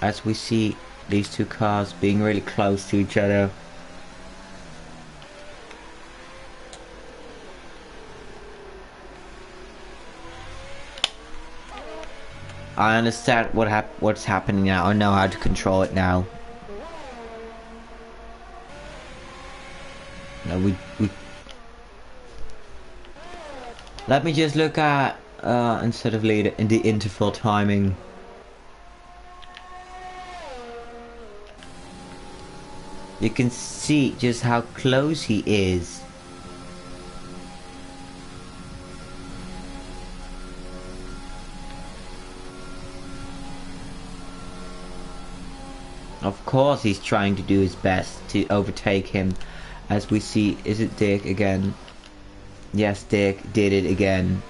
As we see these two cars being really close to each other. I understand what's happening now. I know how to control it now. No, we let me just look at instead of leader in the interval timing. You can see just how close he is. Of course he's trying to do his best to overtake him, As we see, is it Dick again? Yes, Dick did it again.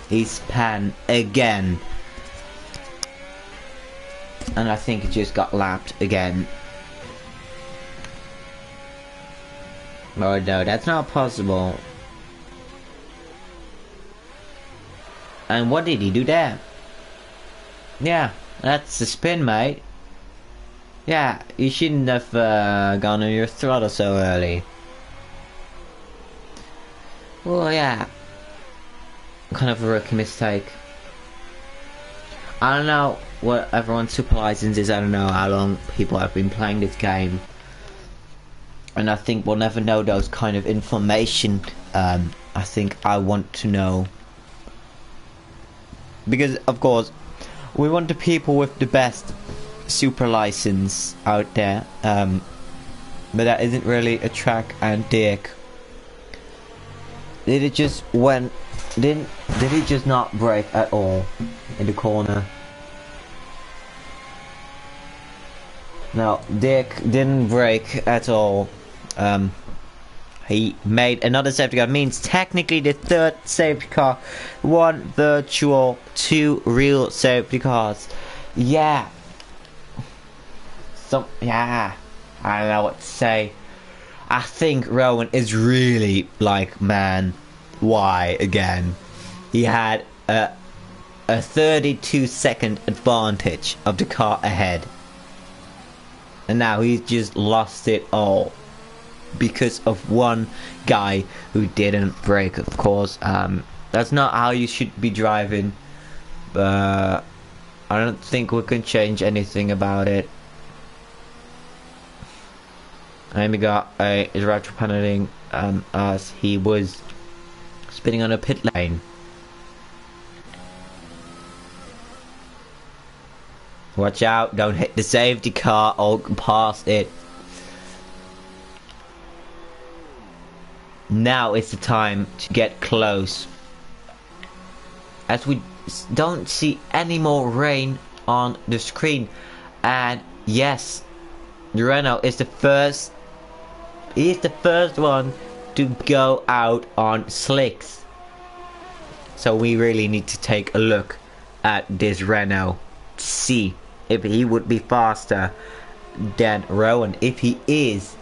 He's pan again. And I think it just got lapped again. Oh no, that's not possible. And what did he do there? Yeah, that's the spin, mate. Yeah, you shouldn't have gone on your throttle so early. Well, yeah. Kind of a rookie mistake. I don't know what everyone's super license is. I don't know how long people have been playing this game. And I think we'll never know those kind of information. I think I want to know. Because, of course, we want the people with the best super license out there. But that isn't really a track and Dick. Did it just did it just not brake at all in the corner? No, Dick didn't brake at all. He made another safety car. Means technically the third safety car, one virtual, two real safety cars. Yeah. Yeah. I don't know what to say. I think Rowan is really like, man, why again? He had a 32-second advantage of the car ahead. And now he's just lost it all. Because of one guy who didn't brake, of course. That's not how you should be driving. But I don't think we can change anything about it. And we got a driver penalty as he was spinning on a pit lane. Watch out, don't hit the safety car or pass it. Now is the time to get close. As we don't see any more rain on the screen. And yes, Renault is the first. He is the first one to go out on slicks. So we really need to take a look at this Renault to see if he would be faster than Rowan. If he is,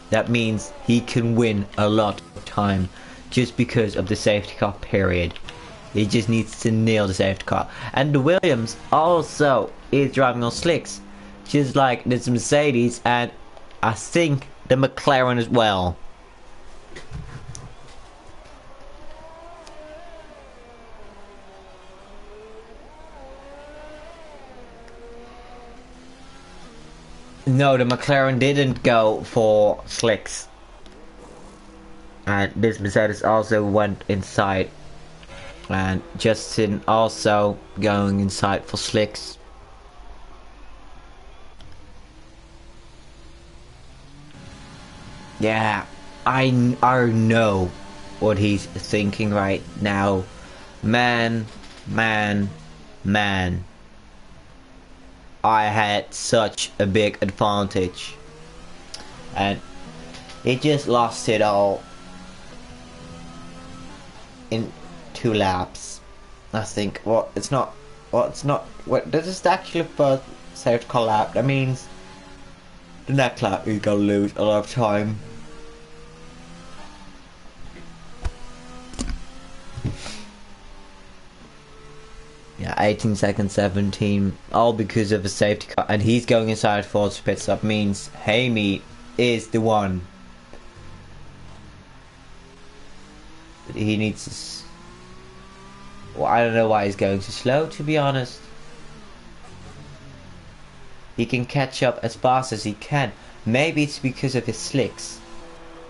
that means he can win a lot of time just because of the safety car period. He just needs to nail the safety car. And the Williams also is driving on slicks, just like this Mercedes, and I think the McLaren as well. No, the McLaren didn't go for slicks. And this Mercedes also went inside. And Justin also going inside for slicks. Yeah, I know what he's thinking right now. Man. I had such a big advantage. And he just lost it all in 2 laps. I think. This is actually the first safety car lap. That means the next lap he's gonna lose a lot of time. Yeah, 18 seconds, 17, all because of a safety car, and he's going inside for the pit stop. Means Hamey is the one. He needs to. Well, I don't know why he's going so slow, to be honest. He can catch up as fast as he can. Maybe it's because of his slicks.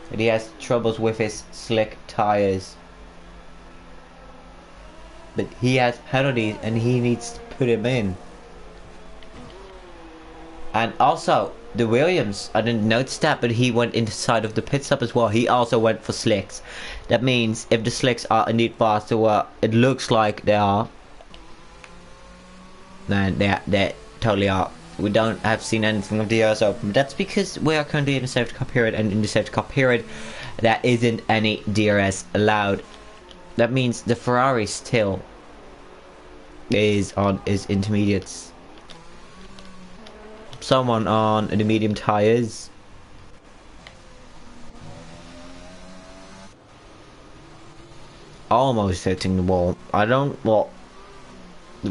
But he has troubles with his slick tires. But he has penalties and he needs to put him in. And also, the Williams, I didn't notice that, but he went inside of the pit stop as well. He also went for slicks. That means if the slicks are indeed faster, well, it looks like they are. Then they totally are. We don't have seen anything of the US Open. But that's because we are currently in the safety car period, and in the safety car period, that isn't any DRS allowed. That means the Ferrari still is on his intermediates. Someone on the medium tires. Almost hitting the wall. For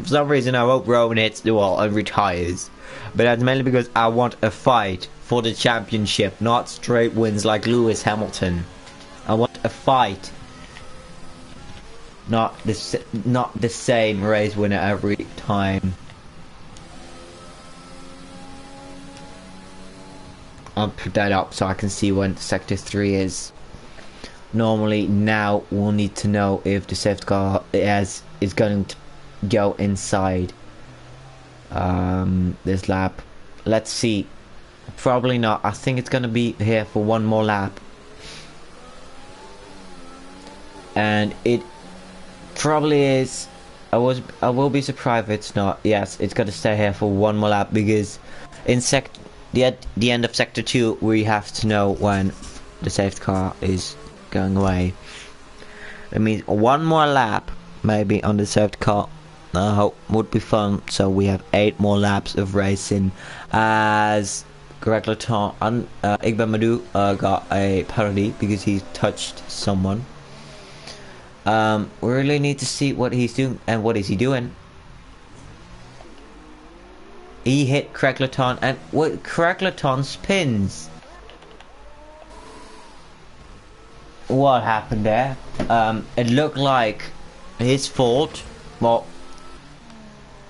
some reason I hope Rowan hits the wall and retires. But that's mainly because I want a fight for the championship, not straight wins like Lewis Hamilton. I want a fight. Not the same race winner every time. I'll put that up so I can see when sector 3 is. Normally now we'll need to know if the safety car is going to go inside this lap. Let's see. Probably not. I think it's going to be here for one more lap. And it probably is. I will be surprised if it's not. Yes, it's going to stay here for one more lap, because in the end of sector 2 we have to know when the safety car is going away. It means one more lap maybe on the safety car. I hope would be fun. So we have 8 more laps of racing, as Greg Laton and Igba Madu got a penalty because he touched someone. We really need to see what he's doing. And what is he doing? He hit Craig Laton, and what Craig Laton spins. What happened there? It looked like his fault. Well,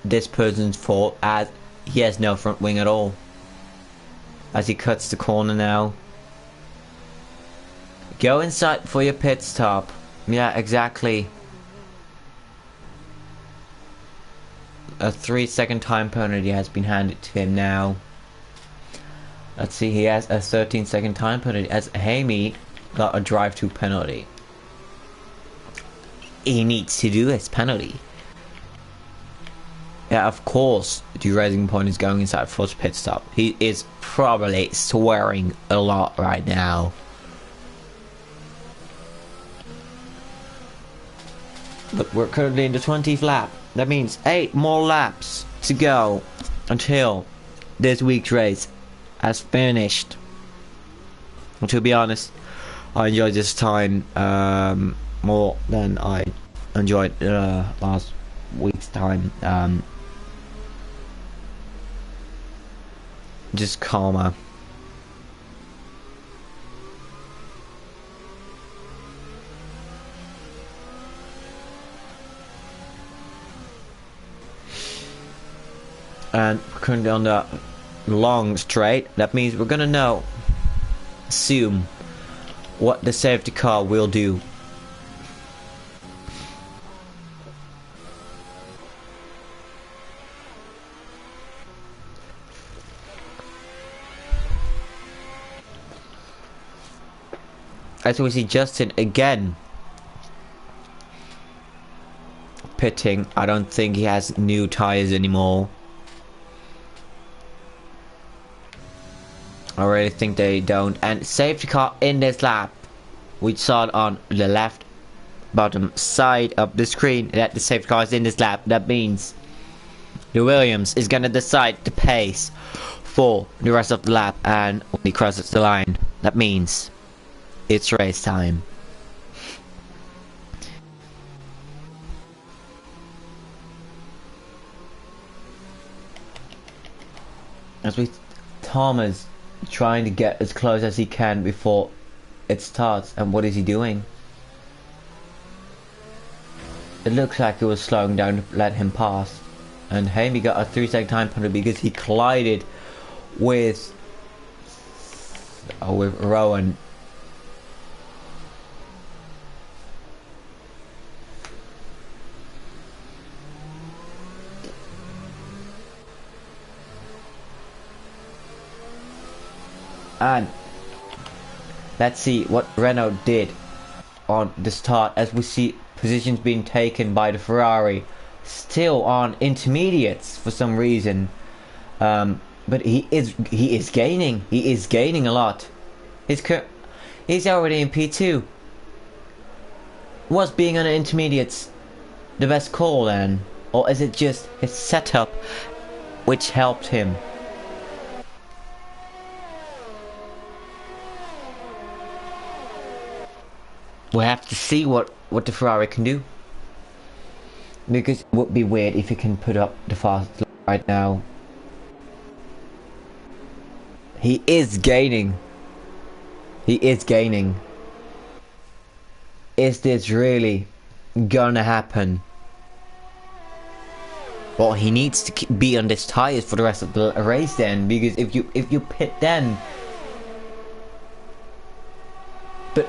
this person's fault, as he has no front wing at all. As he cuts the corner now. Go inside for your pit stop. Yeah, exactly. A 3-second time penalty has been handed to him now. Let's see, he has a 13-second time penalty, as Hamey got a drive-to penalty. He needs to do his penalty. Yeah, of course, the Racing Point is going inside for his pit stop. He is probably swearing a lot right now. But we're currently in the 20th lap. That means 8 more laps to go until this week's race has finished. And to be honest, I enjoyed this time more than I enjoyed last week's time. Just calmer. And we're currently on the long straight. That means we're gonna assume what the safety car will do. As we see Justin again pitting. I don't think he has new tires anymore. I really think they don't. And safety car in this lap. We saw it on the left bottom side of the screen that the safety car is in this lap. That means the Williams is gonna decide the pace for the rest of the lap, and when he crosses the line, that means it's race time. As we Thomas trying to get as close as he can before it starts, and what is he doing? It looks like he was slowing down to let him pass, and Hamey got a 3-second time penalty because he collided with Rowan. And let's see what Renault did on the start, as we see positions being taken by the Ferrari, still on intermediates for some reason. But he is gaining a lot. He's already in P2. Was being on the intermediates the best call then? Or is it just his setup which helped him? We'll have to see what the Ferrari can do. Because it would be weird if he can put up the fastest lap right now. He is gaining. He is gaining. Is this really gonna happen? Well, he needs to be on this tires for the rest of the race then, because if you pit then, but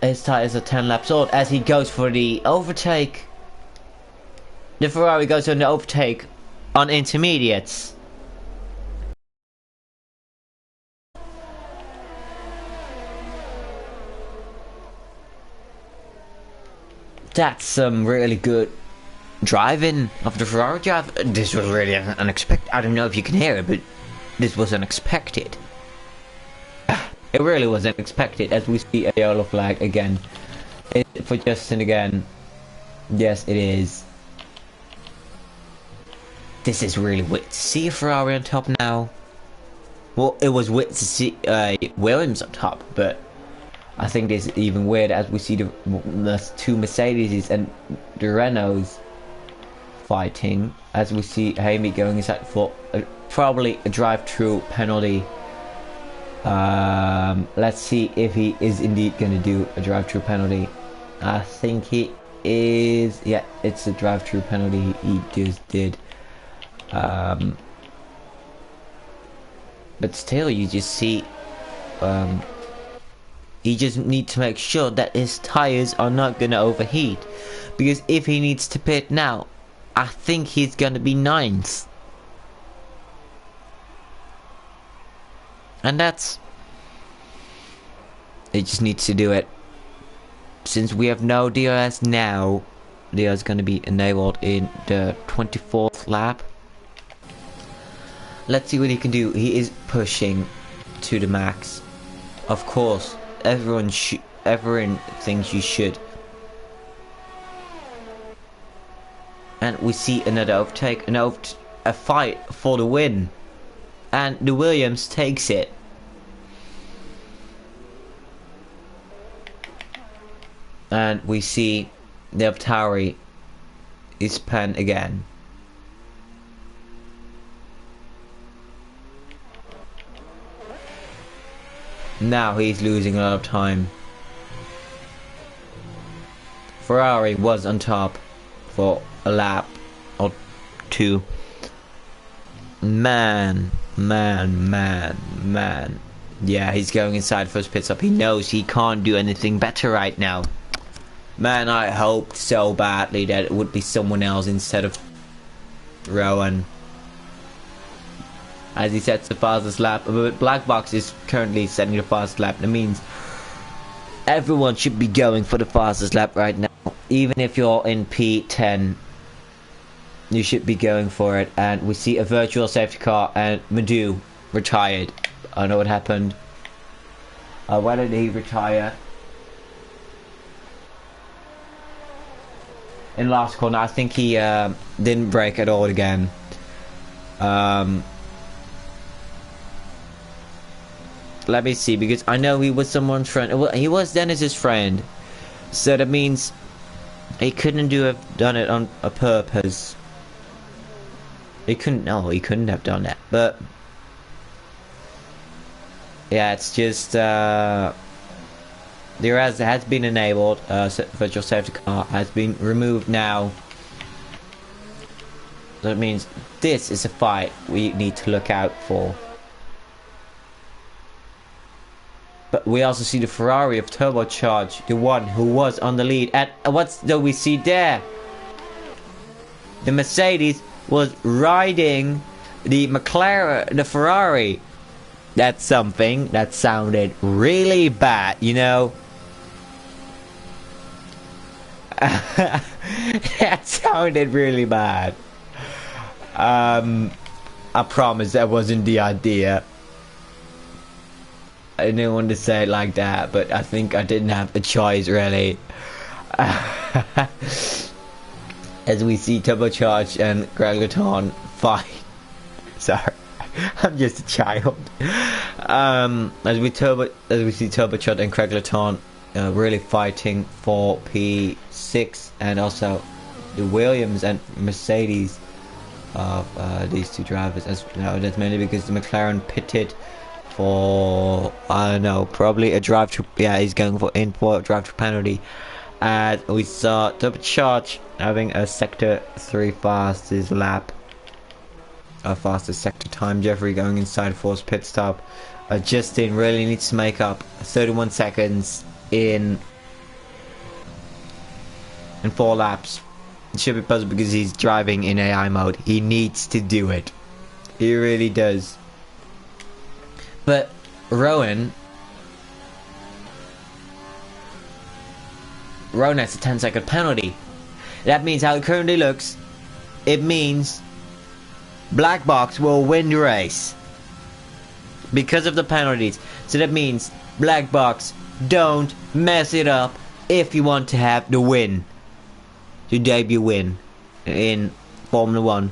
his tires are 10 laps old as he goes for the overtake. The Ferrari goes on the overtake on intermediates. That's some really good driving of the Ferrari driver. This was really unexpected. I don't know if you can hear it, but this was unexpected. It really was unexpected, as we see a yellow flag again. For Justin again. Yes, it is. This is really weird to see a Ferrari on top now. Well, it was weird to see Williams on top, but I think this is even weird as we see the two Mercedes and the Renaults fighting, as we see Hamey going inside for probably a drive-through penalty. Let's see if he is indeed going to do a drive-through penalty. I think he is. Yeah, it's a drive-through penalty he just did. But still, you just see he just needs to make sure that his tires are not gonna overheat, because if he needs to pit now, I think he's gonna be 9th, and that's, he just needs to do it. Since we have no DRS now, DRS is gonna be enabled in the 24th lap. Let's see what he can do. He is pushing to the max. Of course, everyone thinks you should. And we see another overtake, a fight for the win. And the Williams takes it. And we see the AlphaTauri is panned again. Now he's losing a lot of time. Ferrari was on top for a lap or two. Man. Yeah, he's going inside for his pit stop. He knows he can't do anything better right now. Man, I hoped so badly that it would be someone else instead of Rowan. As he sets the fastest lap, but Black Box is currently setting the fastest lap. That means everyone should be going for the fastest lap right now. Even if you're in P10, you should be going for it. And we see a virtual safety car, and Madu retired. I don't know what happened. Why did he retire? In last corner, I think he didn't brake at all again. Let me see, because I know he was someone's friend. Well, he was Dennis's friend, so that means he couldn't have done it on a purpose. He couldn't. No, he couldn't have done that. But yeah, it's just there has been enabled. Virtual safety car has been removed now. That means this is a fight we need to look out for. But we also see the Ferrari of Turbocharge, the one who was on the lead. And what do we see there? The Mercedes was riding the McLaren, the Ferrari. That's something that sounded really bad, you know? That sounded really bad. I promise that wasn't the idea. I didn't want to say it like that, but I think I didn't have a choice really. As we see Turbocharge and Gragleton fight. Sorry, I'm just a child. As we see Turbocharge and Gragleton really fighting for P6, and also the Williams and Mercedes of these two drivers. As you know, that's mainly because the McLaren pitted for, I don't know, probably a drive to, yeah, he's going for a drive to penalty. And we saw Turbocharge having a sector 3 fastest lap, a fastest sector time. Jeffrey going inside forced pit stop. Justin really needs to make up 31 seconds in 4 laps. It should be possible because he's driving in AI mode. He needs to do it. He really does. But Rowan has a 10-second penalty. That means how it currently looks, it means Black Box will win the race because of the penalties. So that means Black Box, don't mess it up if you want to have the win, your debut win in Formula 1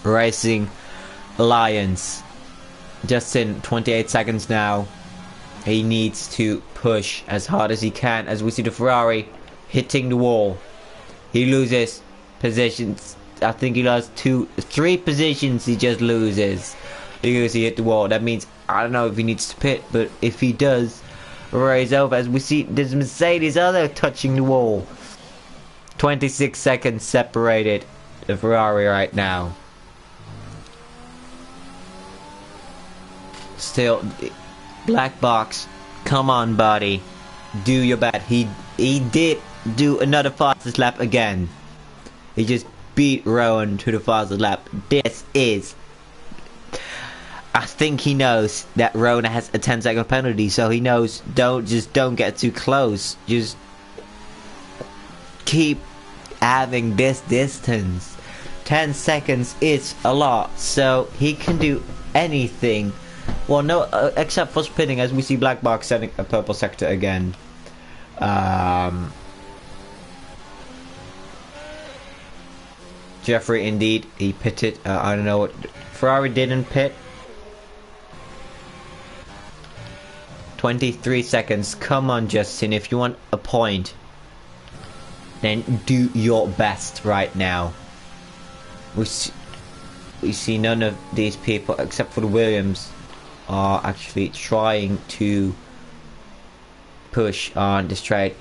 Racing Alliance. Justin, 28 seconds now. He needs to push as hard as he can, as we see the Ferrari hitting the wall. He loses positions. I think he lost 3 positions. He just loses because he hit the wall. That means, I don't know if he needs to pit, but if he does, race over. As we see this Mercedes other touching the wall. 26 seconds separated the Ferrari right now. Still, Black Box, come on buddy, do your best. He did do another fastest lap again. He just beat Rowan to the fastest lap. This is, I think he knows that Rowan has a 10-second penalty, so he knows don't get too close. Just keep having this distance. 10 seconds is a lot, so he can do anything. Well, no, except for spinning, as we see Black Box setting a purple sector again. Jeffrey, indeed, he pitted. I don't know what. Ferrari didn't pit. 23 seconds. Come on, Justin. If you want a point, then do your best right now. We see none of these people, except for the Williams, are actually trying to push on the straight.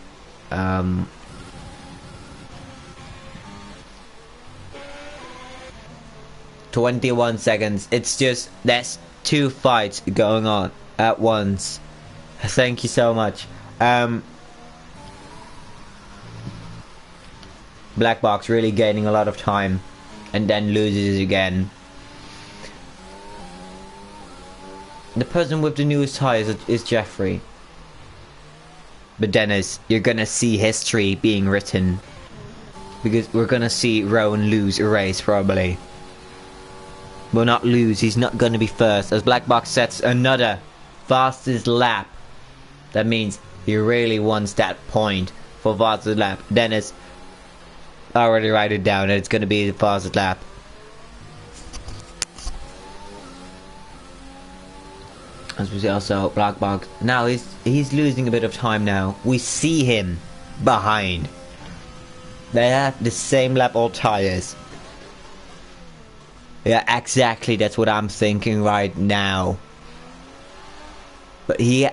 21 seconds. It's just, there's 2 fights going on at once. Thank you so much. Black Box really gaining a lot of time and then loses again. The person with the newest tires is Jeffrey. But Dennis, you're gonna see history being written, because we're gonna see Rowan lose a race probably. Will not lose, he's not gonna be first, as Black Box sets another fastest lap. That means he really wants that point for fastest lap. Dennis, already write it down, it's gonna be the fastest lap. As we see also Black Box, now he's losing a bit of time now. We see him behind. They have the same lap all tires. Yeah, exactly, that's what I'm thinking right now. But he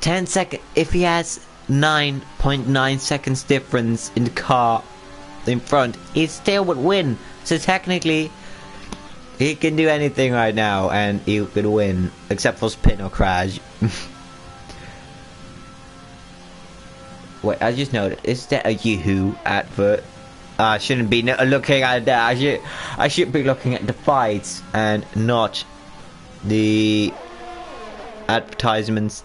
10 seconds, if he has 9.9 seconds difference in the car in front, he still would win. So technically he can do anything right now and he could win, except for spin or crash. Wait, I just noticed, is that a Yahoo advert? I shouldn't be looking at that. I should be looking at the fights and not the advertisements.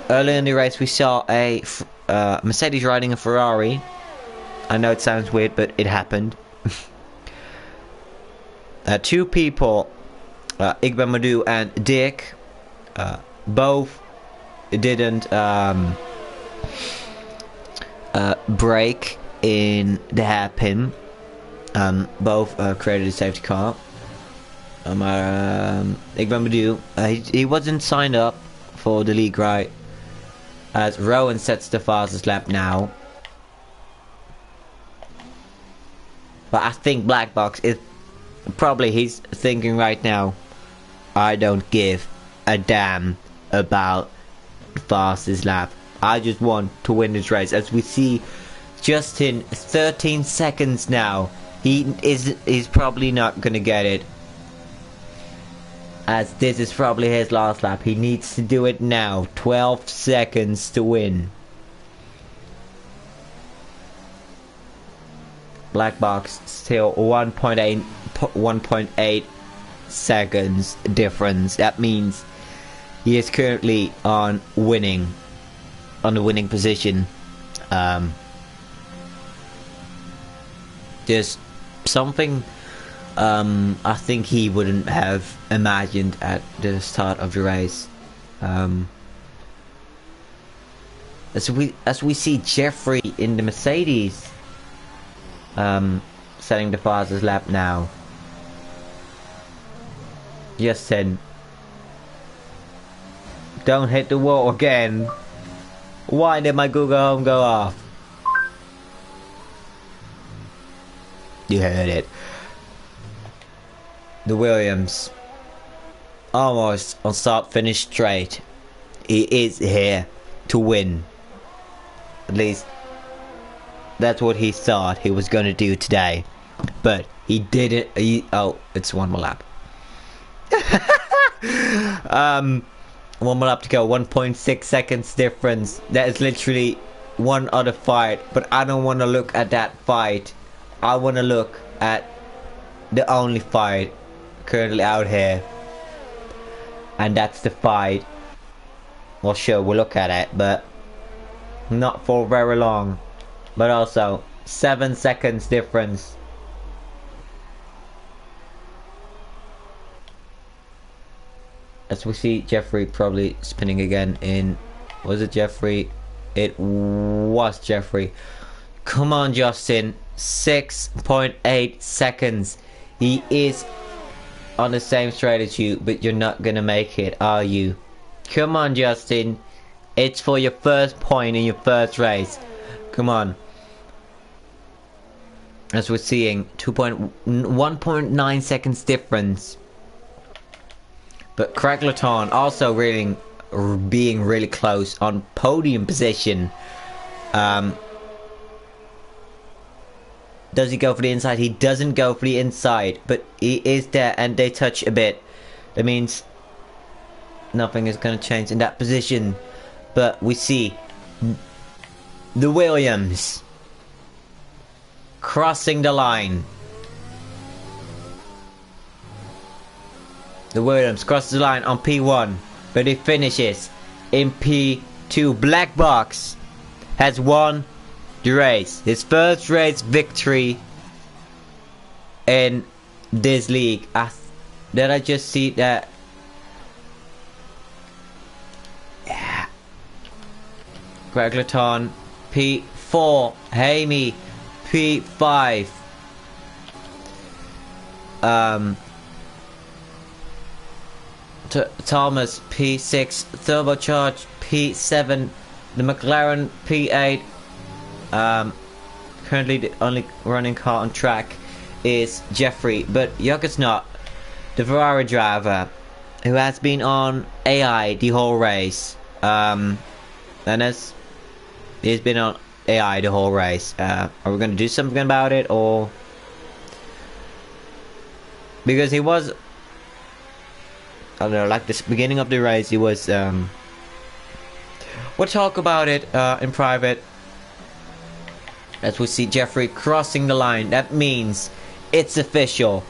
Earlier in the race we saw a Mercedes riding a Ferrari. I know it sounds weird, but it happened. 2 people Igbamadou and Dick both didn't brake in the hairpin. Both created a safety car. Igbamadou, he wasn't signed up for the league, right? As Rowan sets the fastest lap now. But I think Black Box is probably, he's thinking right now, I don't give a damn about the fastest lap. I just want to win this race. As we see, Justin 13 seconds now. He's probably not gonna get it, as this is probably his last lap. He needs to do it now. 12 seconds to win. Black Box still 1.8 seconds difference. That means he is currently on the winning position. Just something I think he wouldn't have imagined at the start of the race. As we see Jeffrey in the Mercedes setting the fastest lap now. Justin, don't hit the wall again. Why did my Google Home go off? You heard it. The Williams, almost on start finish straight. He is here to win. At least that's what he thought he was gonna do today. But he didn't. Oh, it's one more lap. One more lap to go. 1.6 seconds difference. That is literally one other fight. But I don't want to look at that fight. I want to look at the only fight currently out here, and that's the fight. Well, sure, we'll look at it, but not for very long. But also 7 seconds difference. As we see Jeffrey probably spinning again in, was it Jeffrey? It was Jeffrey. Come on, Justin. 6.8 seconds. He is on the same straight as you, but you're not gonna make it, are you? Come on, Justin. It's for your first point in your first race. Come on. As we're seeing 1.9 seconds difference. But Craig Laton also really being really close on podium position. Does he go for the inside? He doesn't go for the inside, but he is there, and they touch a bit. That means nothing is going to change in that position. But we see the Williams crossing the line. The Williams crosses the line on P1, but he finishes in P2. Black Box has won the race. His first race victory in this league. Did I just see that? Yeah. Greg Laton, P4. Hamey, P5. Thomas, P6. Turbocharged, P7. The McLaren, P8. Currently the only running car on track is Jeffrey, but Jokic not, the Ferrari driver who has been on AI the whole race. And he's been on AI the whole race. Are we gonna do something about it, or because he was, I don't know, like the beginning of the race he was we'll talk about it in private. As we see Jeffrey crossing the line, that means it's official.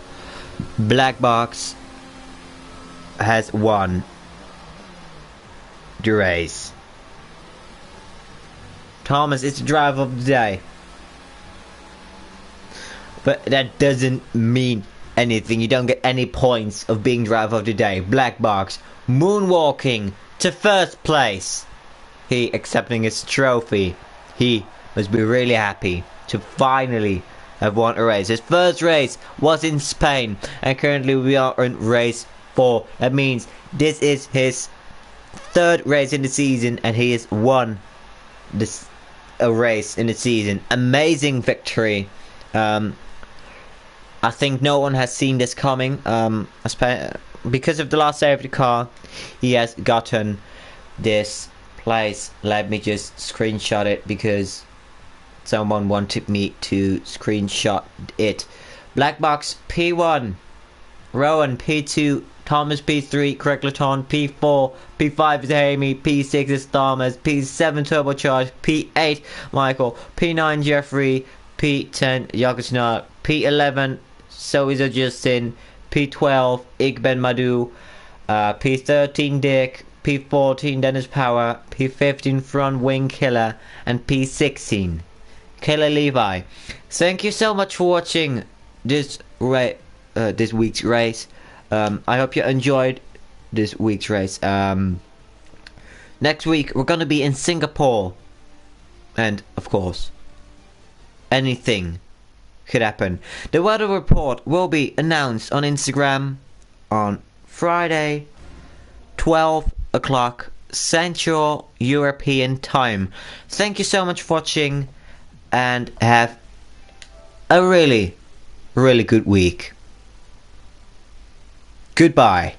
Black Box has won the race. Thomas is the driver of the day. But that doesn't mean anything. You don't get any points of being driver of the day. Black box. Moonwalking to first place. He accepting his trophy. He must be really happy to finally have won a race. His first race was in Spain, and currently we are in race 4. That means this is his 3rd race in the season, and he has won a race in the season. Amazing victory. I think no one has seen this coming. Because of the last safety car, he has gotten this place. Let me just screenshot it because someone wanted me to screenshot it. Black box P1, Rowan P2, Thomas P3, Craigleton P4, P5 is Amy, P6 is Thomas, P7 Turbocharged, P8 Michael, P9 Jeffrey, P10 Yakutina, P11 Soiza Justin, P12 Igben Madu, P13 Dick, P14 Dennis Power, P15 Front Wing Killer, and P16 Killer Levi. Thank you so much for watching this week's race. I hope you enjoyed this week's race. Next week we're gonna be in Singapore, and of course, anything could happen. The weather report will be announced on Instagram on Friday, 12 o'clock Central European Time. Thank you so much for watching, and have a really good week. Goodbye.